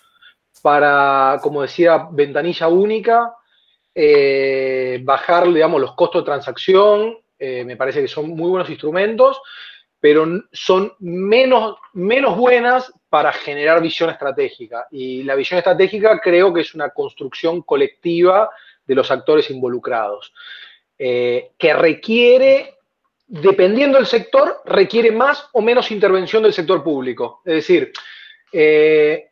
B: para, como decía, ventanilla única, bajar, digamos, los costos de transacción. Me parece que son muy buenos instrumentos, pero son menos buenas para generar visión estratégica. Y la visión estratégica creo que es una construcción colectiva de los actores involucrados, que requiere, dependiendo del sector, requiere más o menos intervención del sector público. Es decir,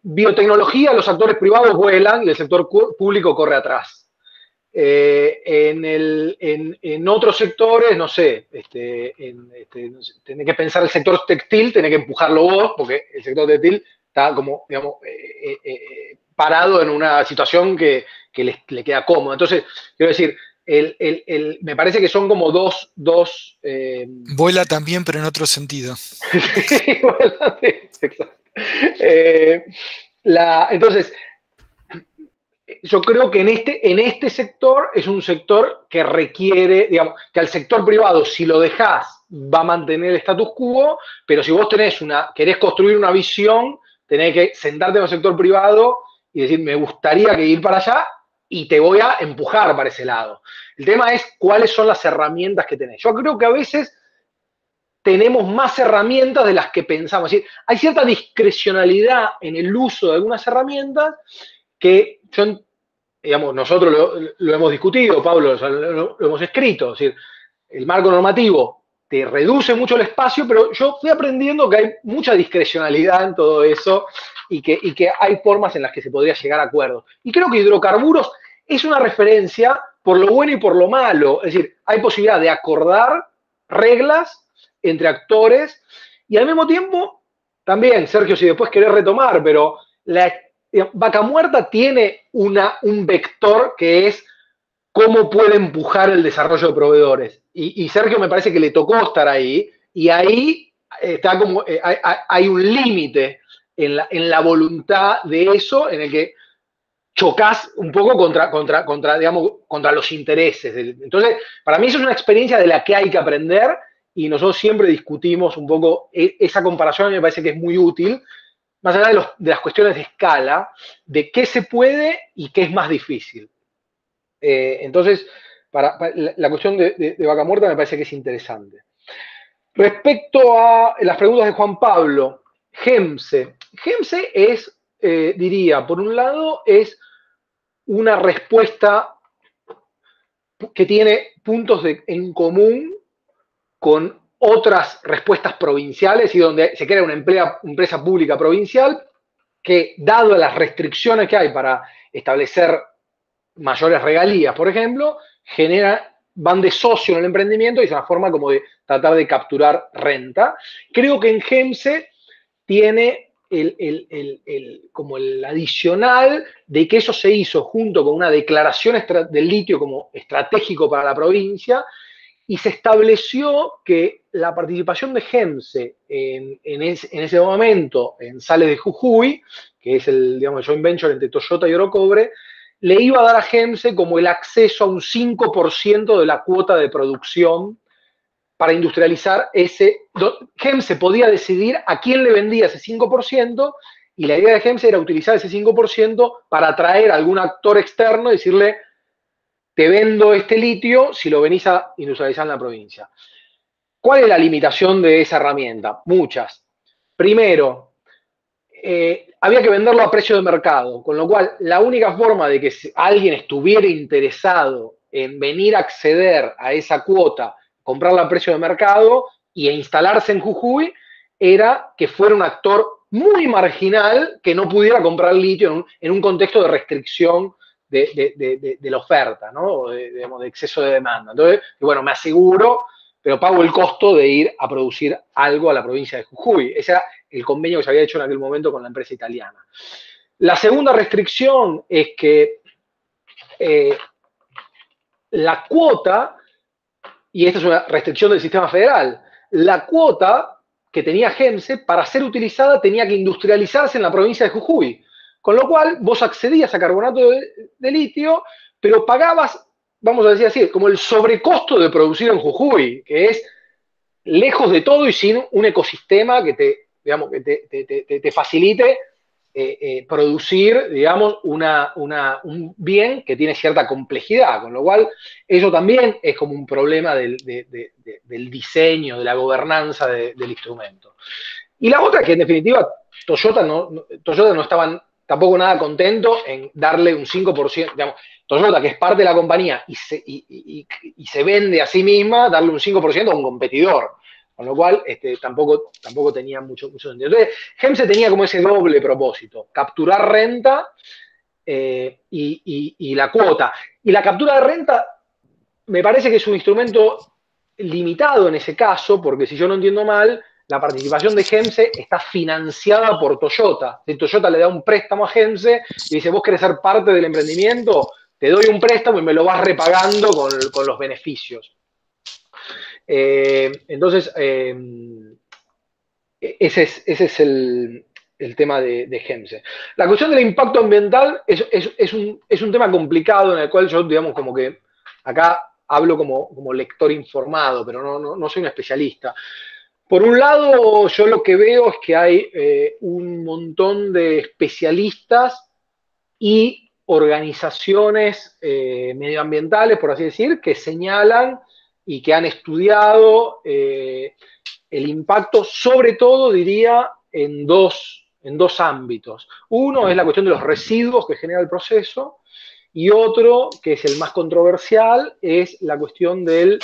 B: biotecnología, los actores privados vuelan y el sector público corre atrás. En otros sectores, no sé, tenés que pensar el sector textil, tenés que empujarlo vos, porque el sector textil está como, digamos, parado en una situación que le queda cómoda. Entonces, quiero decir, me parece que son como dos
A: vuela también, pero en otro sentido.
B: Sí, vuela, sí, exacto. Entonces, yo creo que en este sector es un sector que requiere, digamos, que al sector privado, si lo dejás, va a mantener el status quo, pero si vos querés construir una visión, tenés que sentarte en el sector privado y decir, me gustaría que ir para allá, y te voy a empujar para ese lado. El tema es cuáles son las herramientas que tenés. Yo creo que a veces tenemos más herramientas de las que pensamos. Es decir, hay cierta discrecionalidad en el uso de algunas herramientas que digamos, nosotros lo hemos discutido, Pablo, lo hemos escrito. Es decir, el marco normativo te reduce mucho el espacio, pero yo fui aprendiendo que hay mucha discrecionalidad en todo eso y que hay formas en las que se podría llegar a acuerdos. Y creo que hidrocarburos es una referencia por lo bueno y por lo malo. Es decir, hay posibilidad de acordar reglas entre actores y al mismo tiempo, también, Sergio, si después querés retomar, pero Vaca Muerta tiene un vector que es cómo puede empujar el desarrollo de proveedores. Y Sergio me parece que le tocó estar ahí, y ahí está como, hay un límite en la voluntad de eso, en el que chocás un poco contra los intereses. Entonces, para mí eso es una experiencia de la que hay que aprender, y nosotros siempre discutimos un poco esa comparación. A mí me parece que es muy útil, más allá de las cuestiones de escala, de qué se puede y qué es más difícil. Entonces, para la cuestión de Vaca Muerta me parece que es interesante. Respecto a las preguntas de Juan Pablo, GEMSE. GEMSE es, diría, por un lado, es una respuesta que tiene puntos en común con otras respuestas provinciales, y donde se crea una empresa pública provincial que, dado las restricciones que hay para establecer mayores regalías, por ejemplo, van de socio en el emprendimiento, y es una forma como de tratar de capturar renta. Creo que en GEMSE tiene como el adicional de que eso se hizo junto con una declaración del litio como estratégico para la provincia, y se estableció que la participación de GEMSE en ese momento en Sales de Jujuy, que es el joint venture entre Toyota y Orocobre, le iba a dar a GEMSE como el acceso a un 5% de la cuota de producción para industrializar GEMSE podía decidir a quién le vendía ese 5%, y la idea de GEMSE era utilizar ese 5% para atraer a algún actor externo y decirle: te vendo este litio si lo venís a industrializar en la provincia. ¿Cuál es la limitación de esa herramienta? Muchas. Primero, había que venderlo a precio de mercado, con lo cual la única forma de que alguien estuviera interesado en venir a acceder a esa cuota, comprarla a precio de mercado e instalarse en Jujuy, era que fuera un actor muy marginal que no pudiera comprar litio en un contexto de restricción de la oferta, ¿no? De exceso de demanda. Entonces, bueno, me aseguro, pero pago el costo de ir a producir algo a la provincia de Jujuy. Ese era el convenio que se había hecho en aquel momento con la empresa italiana. La segunda restricción es que la cuota, y esta es una restricción del sistema federal, la cuota que tenía GEMSE, para ser utilizada, tenía que industrializarse en la provincia de Jujuy. Con lo cual, vos accedías a carbonato de litio, pero pagabas, vamos a decir así, como el sobrecosto de producir en Jujuy, que es lejos de todo y sin un ecosistema que te facilite producir, digamos, un bien que tiene cierta complejidad. Con lo cual, eso también es como un problema del diseño, de la gobernanza del instrumento. Y la otra, que en definitiva Toyota no estaban tampoco nada contento en darle un 5%, digamos, Toyota, que es parte de la compañía y se vende a sí misma, darle un 5% a un competidor. Con lo cual, tampoco tenía mucho sentido. Entonces, GEMSE tenía como ese doble propósito: capturar renta y la cuota. Y la captura de renta me parece que es un instrumento limitado en ese caso, porque si yo no entiendo mal, la participación de GEMSE está financiada por Toyota. Si Toyota le da un préstamo a GEMSE y dice: vos querés ser parte del emprendimiento, te doy un préstamo y me lo vas repagando con los beneficios. Entonces, ese es el tema de GEMSE. La cuestión del impacto ambiental es un tema complicado, en el cual yo, digamos, como que acá hablo como lector informado, pero no soy un especialista. Por un lado, yo lo que veo es que hay un montón de especialistas y organizaciones medioambientales, por así decir, que señalan y que han estudiado el impacto, sobre todo, diría, en dos ámbitos. Uno es la cuestión de los residuos que genera el proceso, y otro, que es el más controversial, es la cuestión del...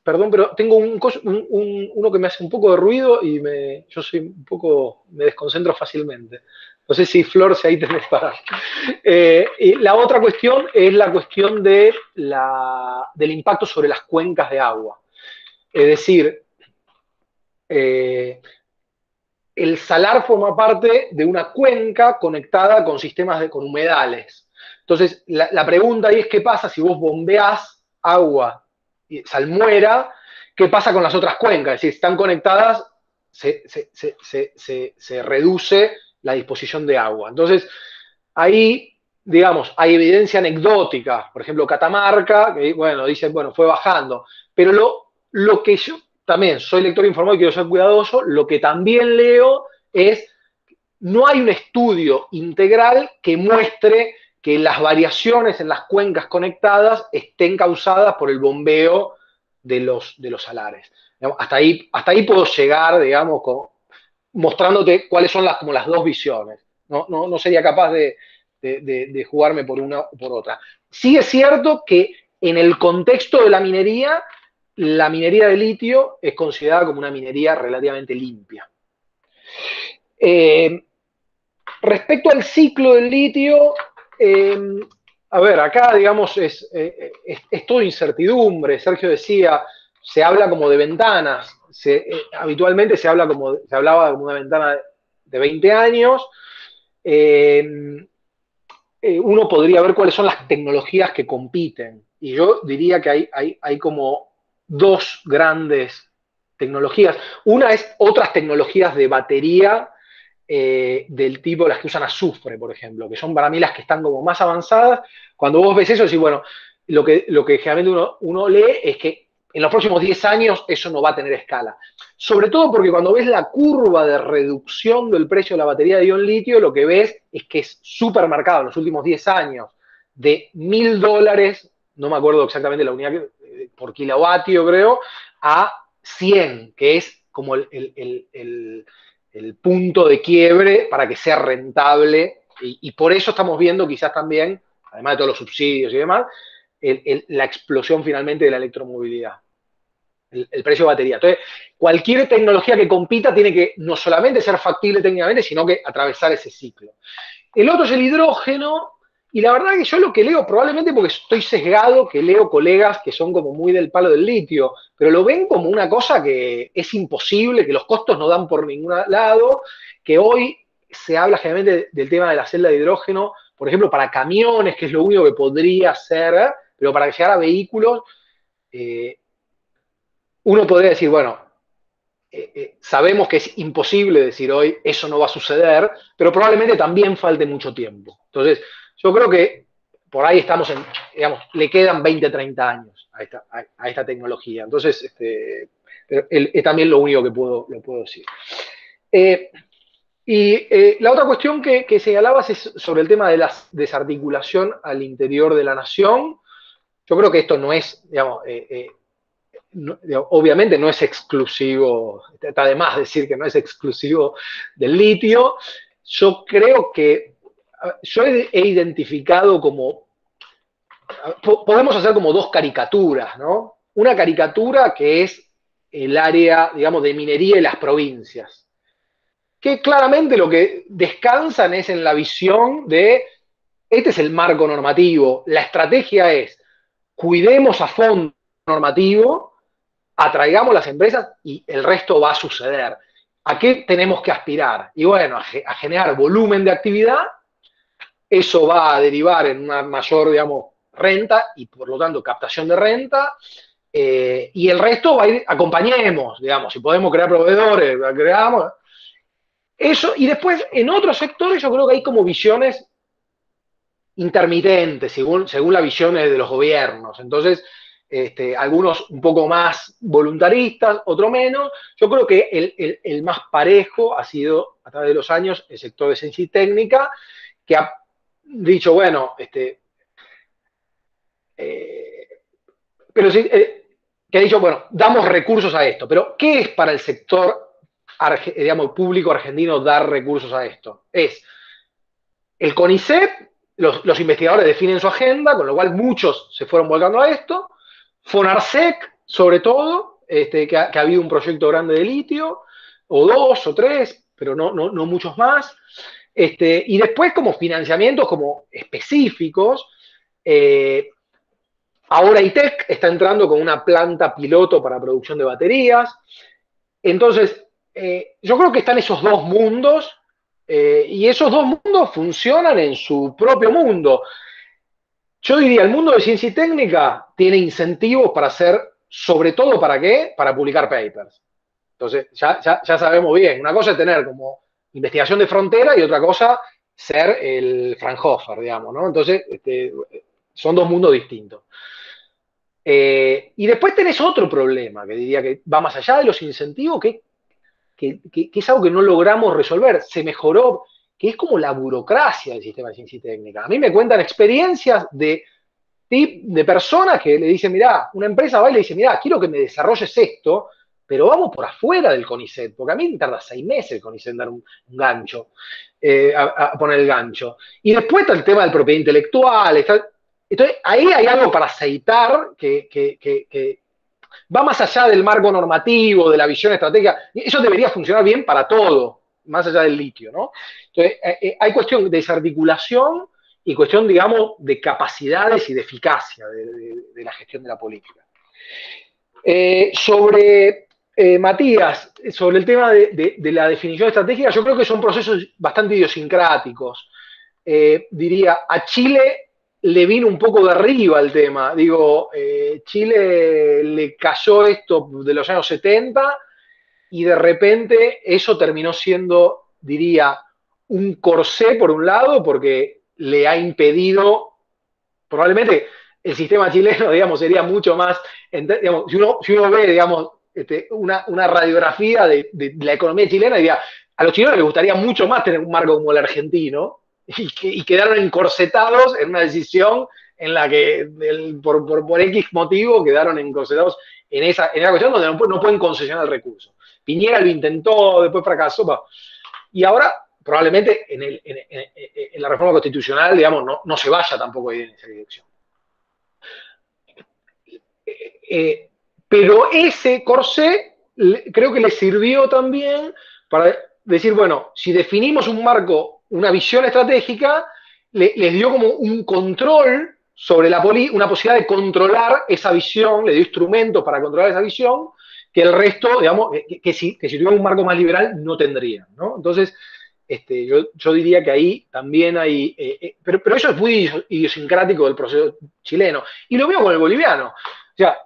B: perdón, pero tengo uno que me hace un poco de ruido y yo soy un poco... me desconcentro fácilmente. No sé si, Flor, si ahí tenés para... y la otra cuestión es la cuestión del impacto sobre las cuencas de agua. Es decir, el salar forma parte de una cuenca conectada con sistemas con humedales. Entonces, la pregunta ahí es qué pasa si vos bombeás agua salmuera, ¿qué pasa con las otras cuencas? Es decir, están conectadas, se reduce la disposición de agua. Entonces, ahí, digamos, hay evidencia anecdótica. Por ejemplo, Catamarca, que, bueno, dicen, bueno, fue bajando. Pero lo que yo también soy lector informado y quiero ser cuidadoso, lo que también leo es, no hay un estudio integral que muestre que las variaciones en las cuencas conectadas estén causadas por el bombeo de los salares. Hasta ahí puedo llegar, digamos, mostrándote cuáles son como las dos visiones. No sería capaz de jugarme por una o por otra. Sí es cierto que en el contexto de la minería de litio es considerada como una minería relativamente limpia. Respecto al ciclo del litio, a ver, acá, digamos, es todo incertidumbre. Sergio decía, se habla como de ventanas. Habitualmente se hablaba como una ventana de 20 años. Uno podría ver cuáles son las tecnologías que compiten. Y yo diría que hay como dos grandes tecnologías. Una es otras tecnologías de batería del tipo las que usan azufre, por ejemplo, que son para mí las que están como más avanzadas. Cuando vos ves eso, decís, bueno, lo que generalmente uno lee es que en los próximos 10 años eso no va a tener escala. Sobre todo porque cuando ves la curva de reducción del precio de la batería de ion litio, lo que ves es que es súper marcado en los últimos 10 años, de $1.000, no me acuerdo exactamente la unidad por kilovatio, creo, a 100, que es como el punto de quiebre para que sea rentable, y por eso estamos viendo quizás también, además de todos los subsidios y demás, la explosión finalmente de la electromovilidad, el precio de batería. Entonces, cualquier tecnología que compita tiene que no solamente ser factible técnicamente, sino que atravesar ese ciclo. El otro es el hidrógeno, y la verdad que yo lo que leo, probablemente porque estoy sesgado, que leo colegas que son como muy del palo del litio, pero lo ven como una cosa que es imposible, que los costos no dan por ningún lado, que hoy se habla generalmente del tema de la celda de hidrógeno, por ejemplo, para camiones, que es lo único que podría ser, pero para llegar a vehículos, uno podría decir, bueno, sabemos que es imposible decir hoy, eso no va a suceder, pero probablemente también falte mucho tiempo. Entonces, yo creo que por ahí estamos digamos, le quedan 20, 30 años a esta tecnología. Entonces, es también lo único que lo puedo decir. La otra cuestión que señalabas es sobre el tema de la desarticulación al interior de la nación. Yo creo que esto no es, digamos, obviamente no es exclusivo, está de más decir que no es exclusivo del litio. Yo creo que yo he identificado como, podemos hacer como dos caricaturas, ¿no? Una caricatura que es el área, digamos, de minería y las provincias, que claramente lo que descansan es en la visión de, este es el marco normativo, la estrategia es, cuidemos a fondo el normativo, atraigamos las empresas y el resto va a suceder. ¿A qué tenemos que aspirar? Y bueno, a generar volumen de actividad, eso va a derivar en una mayor, digamos, renta y por lo tanto captación de renta, y el resto va a ir, acompañemos, digamos, si podemos crear proveedores, creamos. Eso, y después en otros sectores yo creo que hay como visiones intermitentes, según las visiones de los gobiernos. Entonces, algunos un poco más voluntaristas, otro menos. Yo creo que el más parejo ha sido, a través de los años, el sector de ciencia y técnica, que dicho, bueno, pero sí, que ha dicho, bueno, damos recursos a esto, pero ¿qué es para el sector, digamos, público argentino dar recursos a esto? Es el CONICET, los investigadores definen su agenda, con lo cual muchos se fueron volcando a esto, FONARSEC, sobre todo, que ha habido un proyecto grande de litio, o 2 o 3, pero no muchos más, y después como financiamientos como específicos, ahora ITEC está entrando con una planta piloto para producción de baterías. Entonces, yo creo que están esos dos mundos, y esos dos mundos funcionan en su propio mundo. Yo diría, el mundo de ciencia y técnica tiene incentivos para hacer, sobre todo, ¿para qué? Para publicar papers. Entonces, ya sabemos bien, una cosa es tener como investigación de frontera y otra cosa ser el Fraunhofer, digamos, ¿no? Entonces, son dos mundos distintos. Y después tenés otro problema, que diría que va más allá de los incentivos, que es algo que no logramos resolver. Se mejoró, que es como la burocracia del sistema de ciencia y técnica. A mí me cuentan experiencias de personas que le dicen, mirá, una empresa va y le dice, mirá, quiero que me desarrolles esto, pero vamos por afuera del CONICET, porque a mí me tarda 6 meses el CONICET en dar un gancho, a poner el gancho. Y después está el tema del propiedad intelectual. Entonces, ahí hay algo para aceitar que va más allá del marco normativo, de la visión estratégica. Eso debería funcionar bien para todo, más allá del litio, ¿no? Entonces, hay cuestión de desarticulación y cuestión, digamos, de capacidades y de eficacia de la gestión de la política. Matías, sobre el tema de la definición estratégica, yo creo que son procesos bastante idiosincráticos. Diría, a Chile le vino un poco de arriba el tema. Digo, Chile le cayó esto de los años 70 y de repente eso terminó siendo, diría, un corsé por un lado, porque le ha impedido, probablemente el sistema chileno, digamos, sería mucho más, digamos, si uno ve, digamos, una radiografía de la economía chilena, diría, a los chilenos les gustaría mucho más tener un marco como el argentino, y quedaron encorsetados en una decisión en la que por X motivo quedaron encorsetados en esa cuestión donde no pueden concesionar el recurso. Piñera lo intentó, después fracasó, y ahora probablemente en la reforma constitucional, digamos, no se vaya tampoco en esa dirección. Pero ese corsé creo que le sirvió también para decir, bueno, si definimos un marco, una visión estratégica, les dio como un control sobre una posibilidad de controlar esa visión, le dio instrumentos para controlar esa visión, que el resto, digamos, que si tuvieran un marco más liberal no tendrían, ¿no? Entonces, yo diría que ahí también hay, pero eso es muy idiosincrático del proceso chileno, y lo veo con el boliviano. O sea,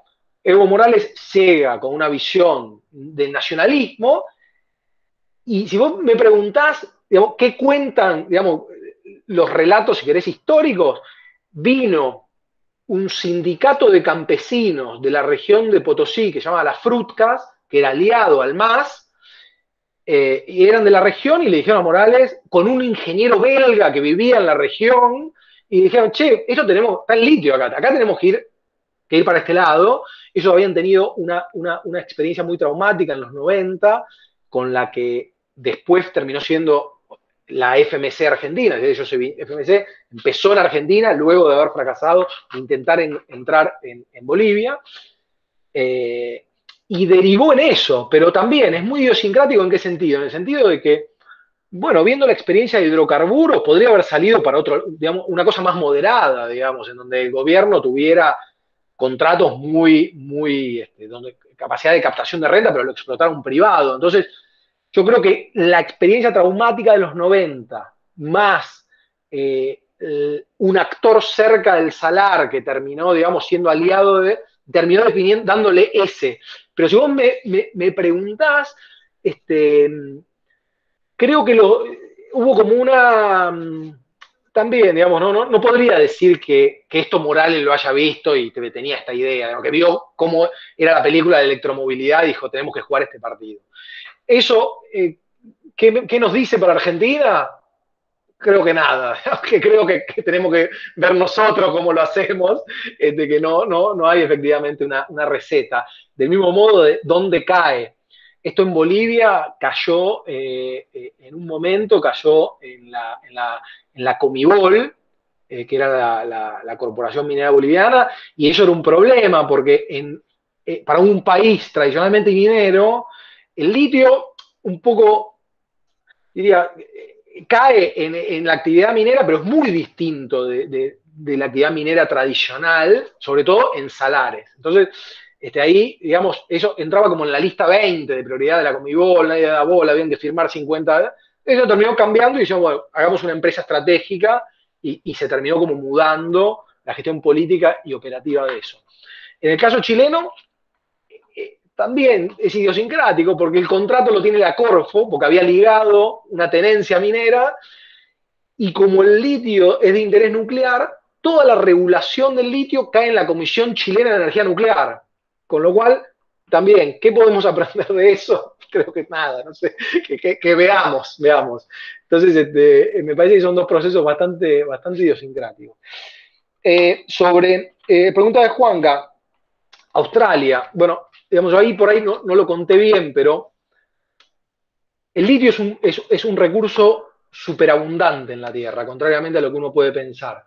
B: Evo Morales llega con una visión del nacionalismo, y si vos me preguntás, digamos, ¿qué cuentan, digamos, los relatos, si querés, históricos? Vino un sindicato de campesinos de la región de Potosí, que se llama Las Frutcas, que era aliado al MAS, y eran de la región, y le dijeron a Morales, con un ingeniero belga que vivía en la región, y dijeron, che, esto está en litio acá tenemos que ir para este lado. Ellos habían tenido una experiencia muy traumática en los 90, con la que después terminó siendo la FMC argentina. FMC empezó en Argentina, luego de haber fracasado, intentar entrar en Bolivia, y derivó en eso, pero también es muy idiosincrático. ¿En qué sentido? En el sentido de que, bueno, viendo la experiencia de hidrocarburos, podría haber salido para digamos, una cosa más moderada, digamos, en donde el gobierno tuviera contratos donde capacidad de captación de renta, pero lo explotara un privado. Entonces, yo creo que la experiencia traumática de los 90, más un actor cerca del Salar que terminó, digamos, siendo aliado terminó dándole ese. Pero si vos me preguntás, creo que hubo como también, digamos, no podría decir que esto Morales lo haya visto y que tenía esta idea, ¿no? Que vio cómo era la película de electromovilidad y dijo, tenemos que jugar este partido. Eso, ¿qué nos dice para Argentina? creo que nada, que creo que tenemos que ver nosotros cómo lo hacemos, de que no hay efectivamente una receta. Del mismo modo, de dónde cae. Esto en Bolivia cayó, en un momento cayó en la Comibol, que era la Corporación Minera Boliviana, y eso era un problema, porque para un país tradicionalmente minero, el litio un poco, diría, cae en la actividad minera, pero es muy distinto de la actividad minera tradicional, sobre todo en salares. Entonces, ahí, digamos, eso entraba como en la lista 20 de prioridad de la Comibol, nadie da bola, habían que firmar 50. Eso terminó cambiando y dijimos, bueno, hagamos una empresa estratégica y se terminó como mudando la gestión política y operativa de eso. En el caso chileno, también es idiosincrático porque el contrato lo tiene la Corfo, porque había ligado una tenencia minera, y como el litio es de interés nuclear, toda la regulación del litio cae en la Comisión Chilena de Energía Nuclear. Con lo cual, también, ¿qué podemos aprender de eso? Creo que nada, no sé, que veamos. Entonces, me parece que son dos procesos bastante idiosincráticos. Pregunta de Juanga, Australia. Bueno, digamos, ahí por ahí no lo conté bien, pero el litio es un recurso superabundante en la Tierra, contrariamente a lo que uno puede pensar.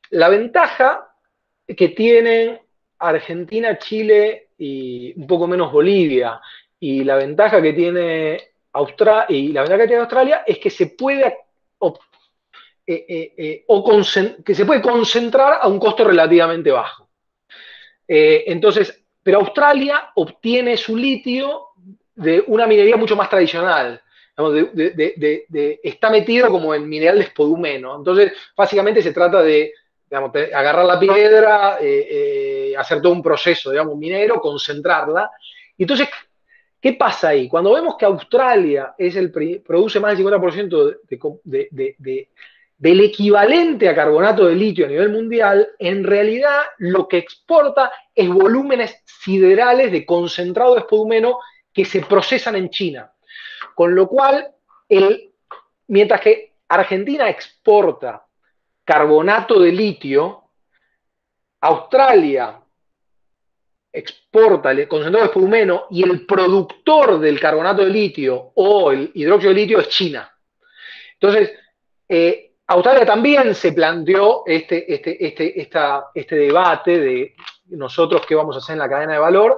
B: La ventaja que tienen Argentina, Chile y un poco menos Bolivia, y la ventaja que tiene Australia es que se puede que se puede concentrar a un costo relativamente bajo. Entonces, pero Australia obtiene su litio de una minería mucho más tradicional. Está metido como en mineral de spodumeno. Entonces, básicamente se trata de, digamos, agarrar la piedra, hacer todo un proceso, digamos, minero, concentrarla. Y entonces, ¿qué pasa ahí? Cuando vemos que Australia produce más del 50% del equivalente a carbonato de litio a nivel mundial, en realidad lo que exporta es volúmenes siderales de concentrado de spodumeno que se procesan en China. Con lo cual, mientras que Argentina exporta carbonato de litio, Australia exporta el concentrado de spodumeno y el productor del carbonato de litio o el hidróxido de litio es China. Entonces, Australia también se planteó este debate de nosotros qué vamos a hacer en la cadena de valor.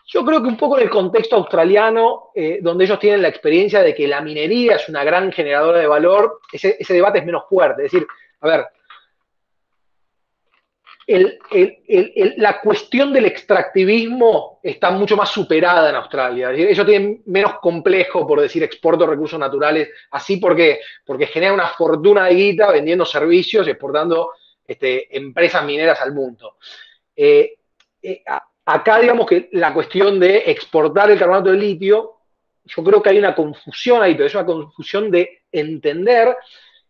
B: Yo creo que un poco en el contexto australiano, donde ellos tienen la experiencia de que la minería es una gran generadora de valor, ese debate es menos fuerte. Es decir, a ver, la cuestión del extractivismo está mucho más superada en Australia. Es decir, ellos tienen menos complejo por decir exporto recursos naturales, así porque generan una fortuna de guita vendiendo servicios y exportando empresas mineras al mundo. Acá, digamos que la cuestión de exportar el carbonato de litio, yo creo que hay una confusión ahí, pero es una confusión de entender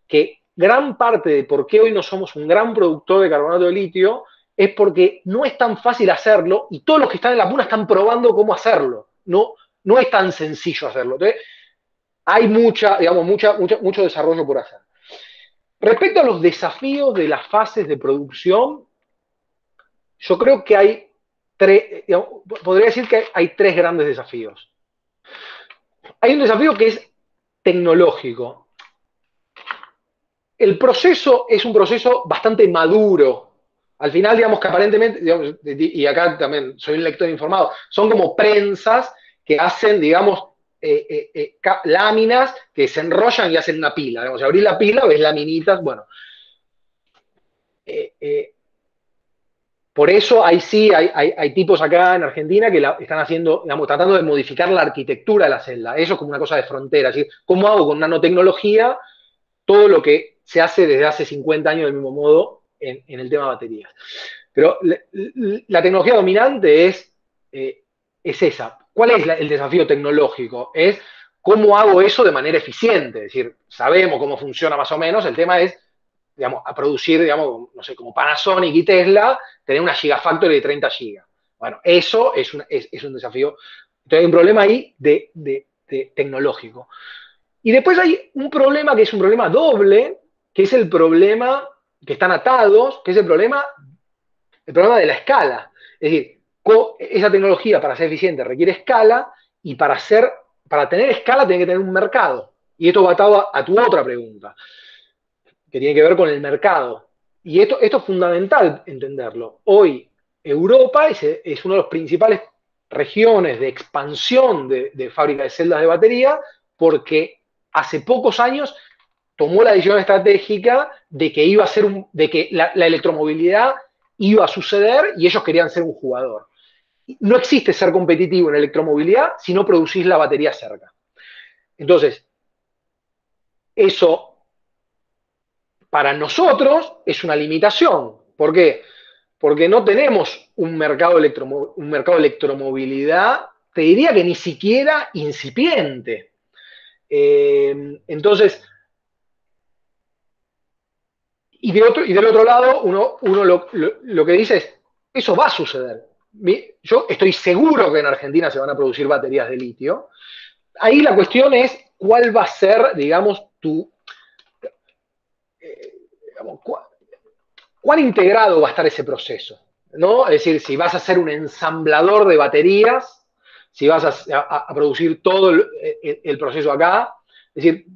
B: que gran parte de por qué hoy no somos un gran productor de carbonato de litio es porque no es tan fácil hacerlo y todos los que están en la puna están probando cómo hacerlo. No es tan sencillo hacerlo. Entonces, hay mucho desarrollo por hacer. Respecto a los desafíos de las fases de producción, yo creo que hay podría decir que hay tres grandes desafíos. Hay un desafío que es tecnológico. El proceso es un proceso bastante maduro. Al final, digamos que aparentemente, digamos, y acá también soy un lector informado, son como prensas que hacen, digamos, láminas que se enrollan y hacen una pila. Digamos, si abrís la pila, ves laminitas, bueno. Por eso hay tipos acá en Argentina que están haciendo, digamos, tratando de modificar la arquitectura de la celda. Eso es como una cosa de frontera. Es decir, ¿cómo hago con nanotecnología todo lo que se hace desde hace 50 años del mismo modo en el tema de baterías? Pero la tecnología dominante es esa. ¿Cuál es el desafío tecnológico? Es cómo hago eso de manera eficiente. Es decir, sabemos cómo funciona más o menos, el tema es, digamos, a producir, digamos, no sé, como Panasonic y Tesla, tener una Gigafactory de 30 gigas. Bueno, eso es un desafío. Entonces hay un problema ahí de tecnológico. Y después hay un problema que es un problema doble, que es el problema, que están atados, que es el problema de la escala. Es decir, esa tecnología para ser eficiente requiere escala, y para tener escala tiene que tener un mercado. Y esto va atado a tu otra pregunta, que tiene que ver con el mercado. Y esto es fundamental entenderlo. Hoy Europa es una de las principales regiones de expansión de fábrica de celdas de batería, porque hace pocos años tomó la decisión estratégica de que la electromovilidad iba a suceder y ellos querían ser un jugador. No existe ser competitivo en electromovilidad si no producís la batería cerca. Entonces, eso para nosotros es una limitación. ¿Por qué? Porque no tenemos un mercado de electromovilidad, te diría que ni siquiera incipiente. Entonces, y del otro lado, uno lo que dice es, eso va a suceder. Yo estoy seguro que en Argentina se van a producir baterías de litio. Ahí la cuestión es cuál va a ser, digamos, cuán integrado va a estar ese proceso, ¿no? Es decir, si vas a ser un ensamblador de baterías, si vas a producir todo el proceso acá, es decir,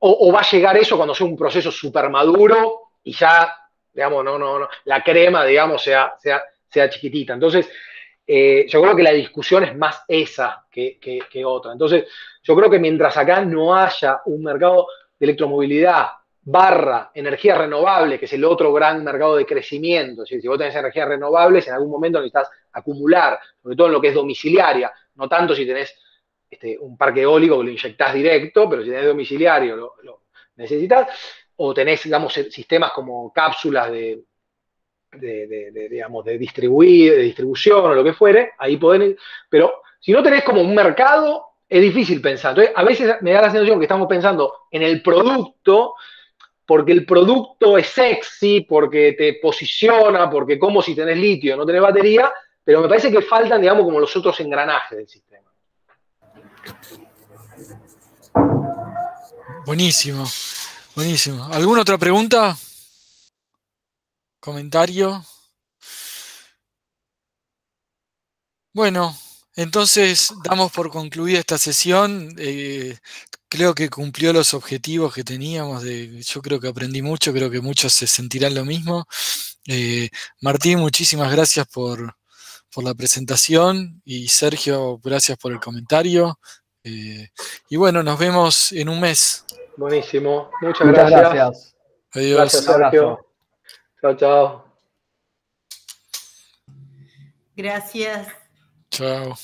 B: o va a llegar eso cuando sea un proceso súper maduro y ya, digamos, no, la crema, digamos, sea chiquitita. Entonces, yo creo que la discusión es más esa que otra. Entonces, yo creo que mientras acá no haya un mercado de electromovilidad / energía renovable, que es el otro gran mercado de crecimiento, es decir, si vos tenés energías renovables, en algún momento necesitas acumular, sobre todo en lo que es domiciliaria, no tanto si tenés un parque eólico que lo inyectás directo, pero si tenés domiciliario lo necesitas, o tenés, digamos, sistemas como cápsulas de distribución o lo que fuere, ahí podés, pero si no tenés como un mercado, es difícil pensar. Entonces, a veces me da la sensación que estamos pensando en el producto, porque el producto es sexy, porque te posiciona, porque como si tenés litio, no tenés batería, pero me parece que faltan, digamos, como los otros engranajes del sistema.
A: Buenísimo, buenísimo. ¿Alguna otra pregunta? ¿Comentario? Bueno, entonces damos por concluida esta sesión. Creo que cumplió los objetivos que teníamos. Yo creo que aprendí mucho, creo que muchos se sentirán lo mismo. Martín, muchísimas gracias por la presentación, y Sergio, gracias por el comentario. Y bueno, nos vemos en un mes.
B: Buenísimo, muchas gracias.
A: Adiós.
B: Gracias, Sergio. Chao, chao.
G: Gracias.
A: Chao.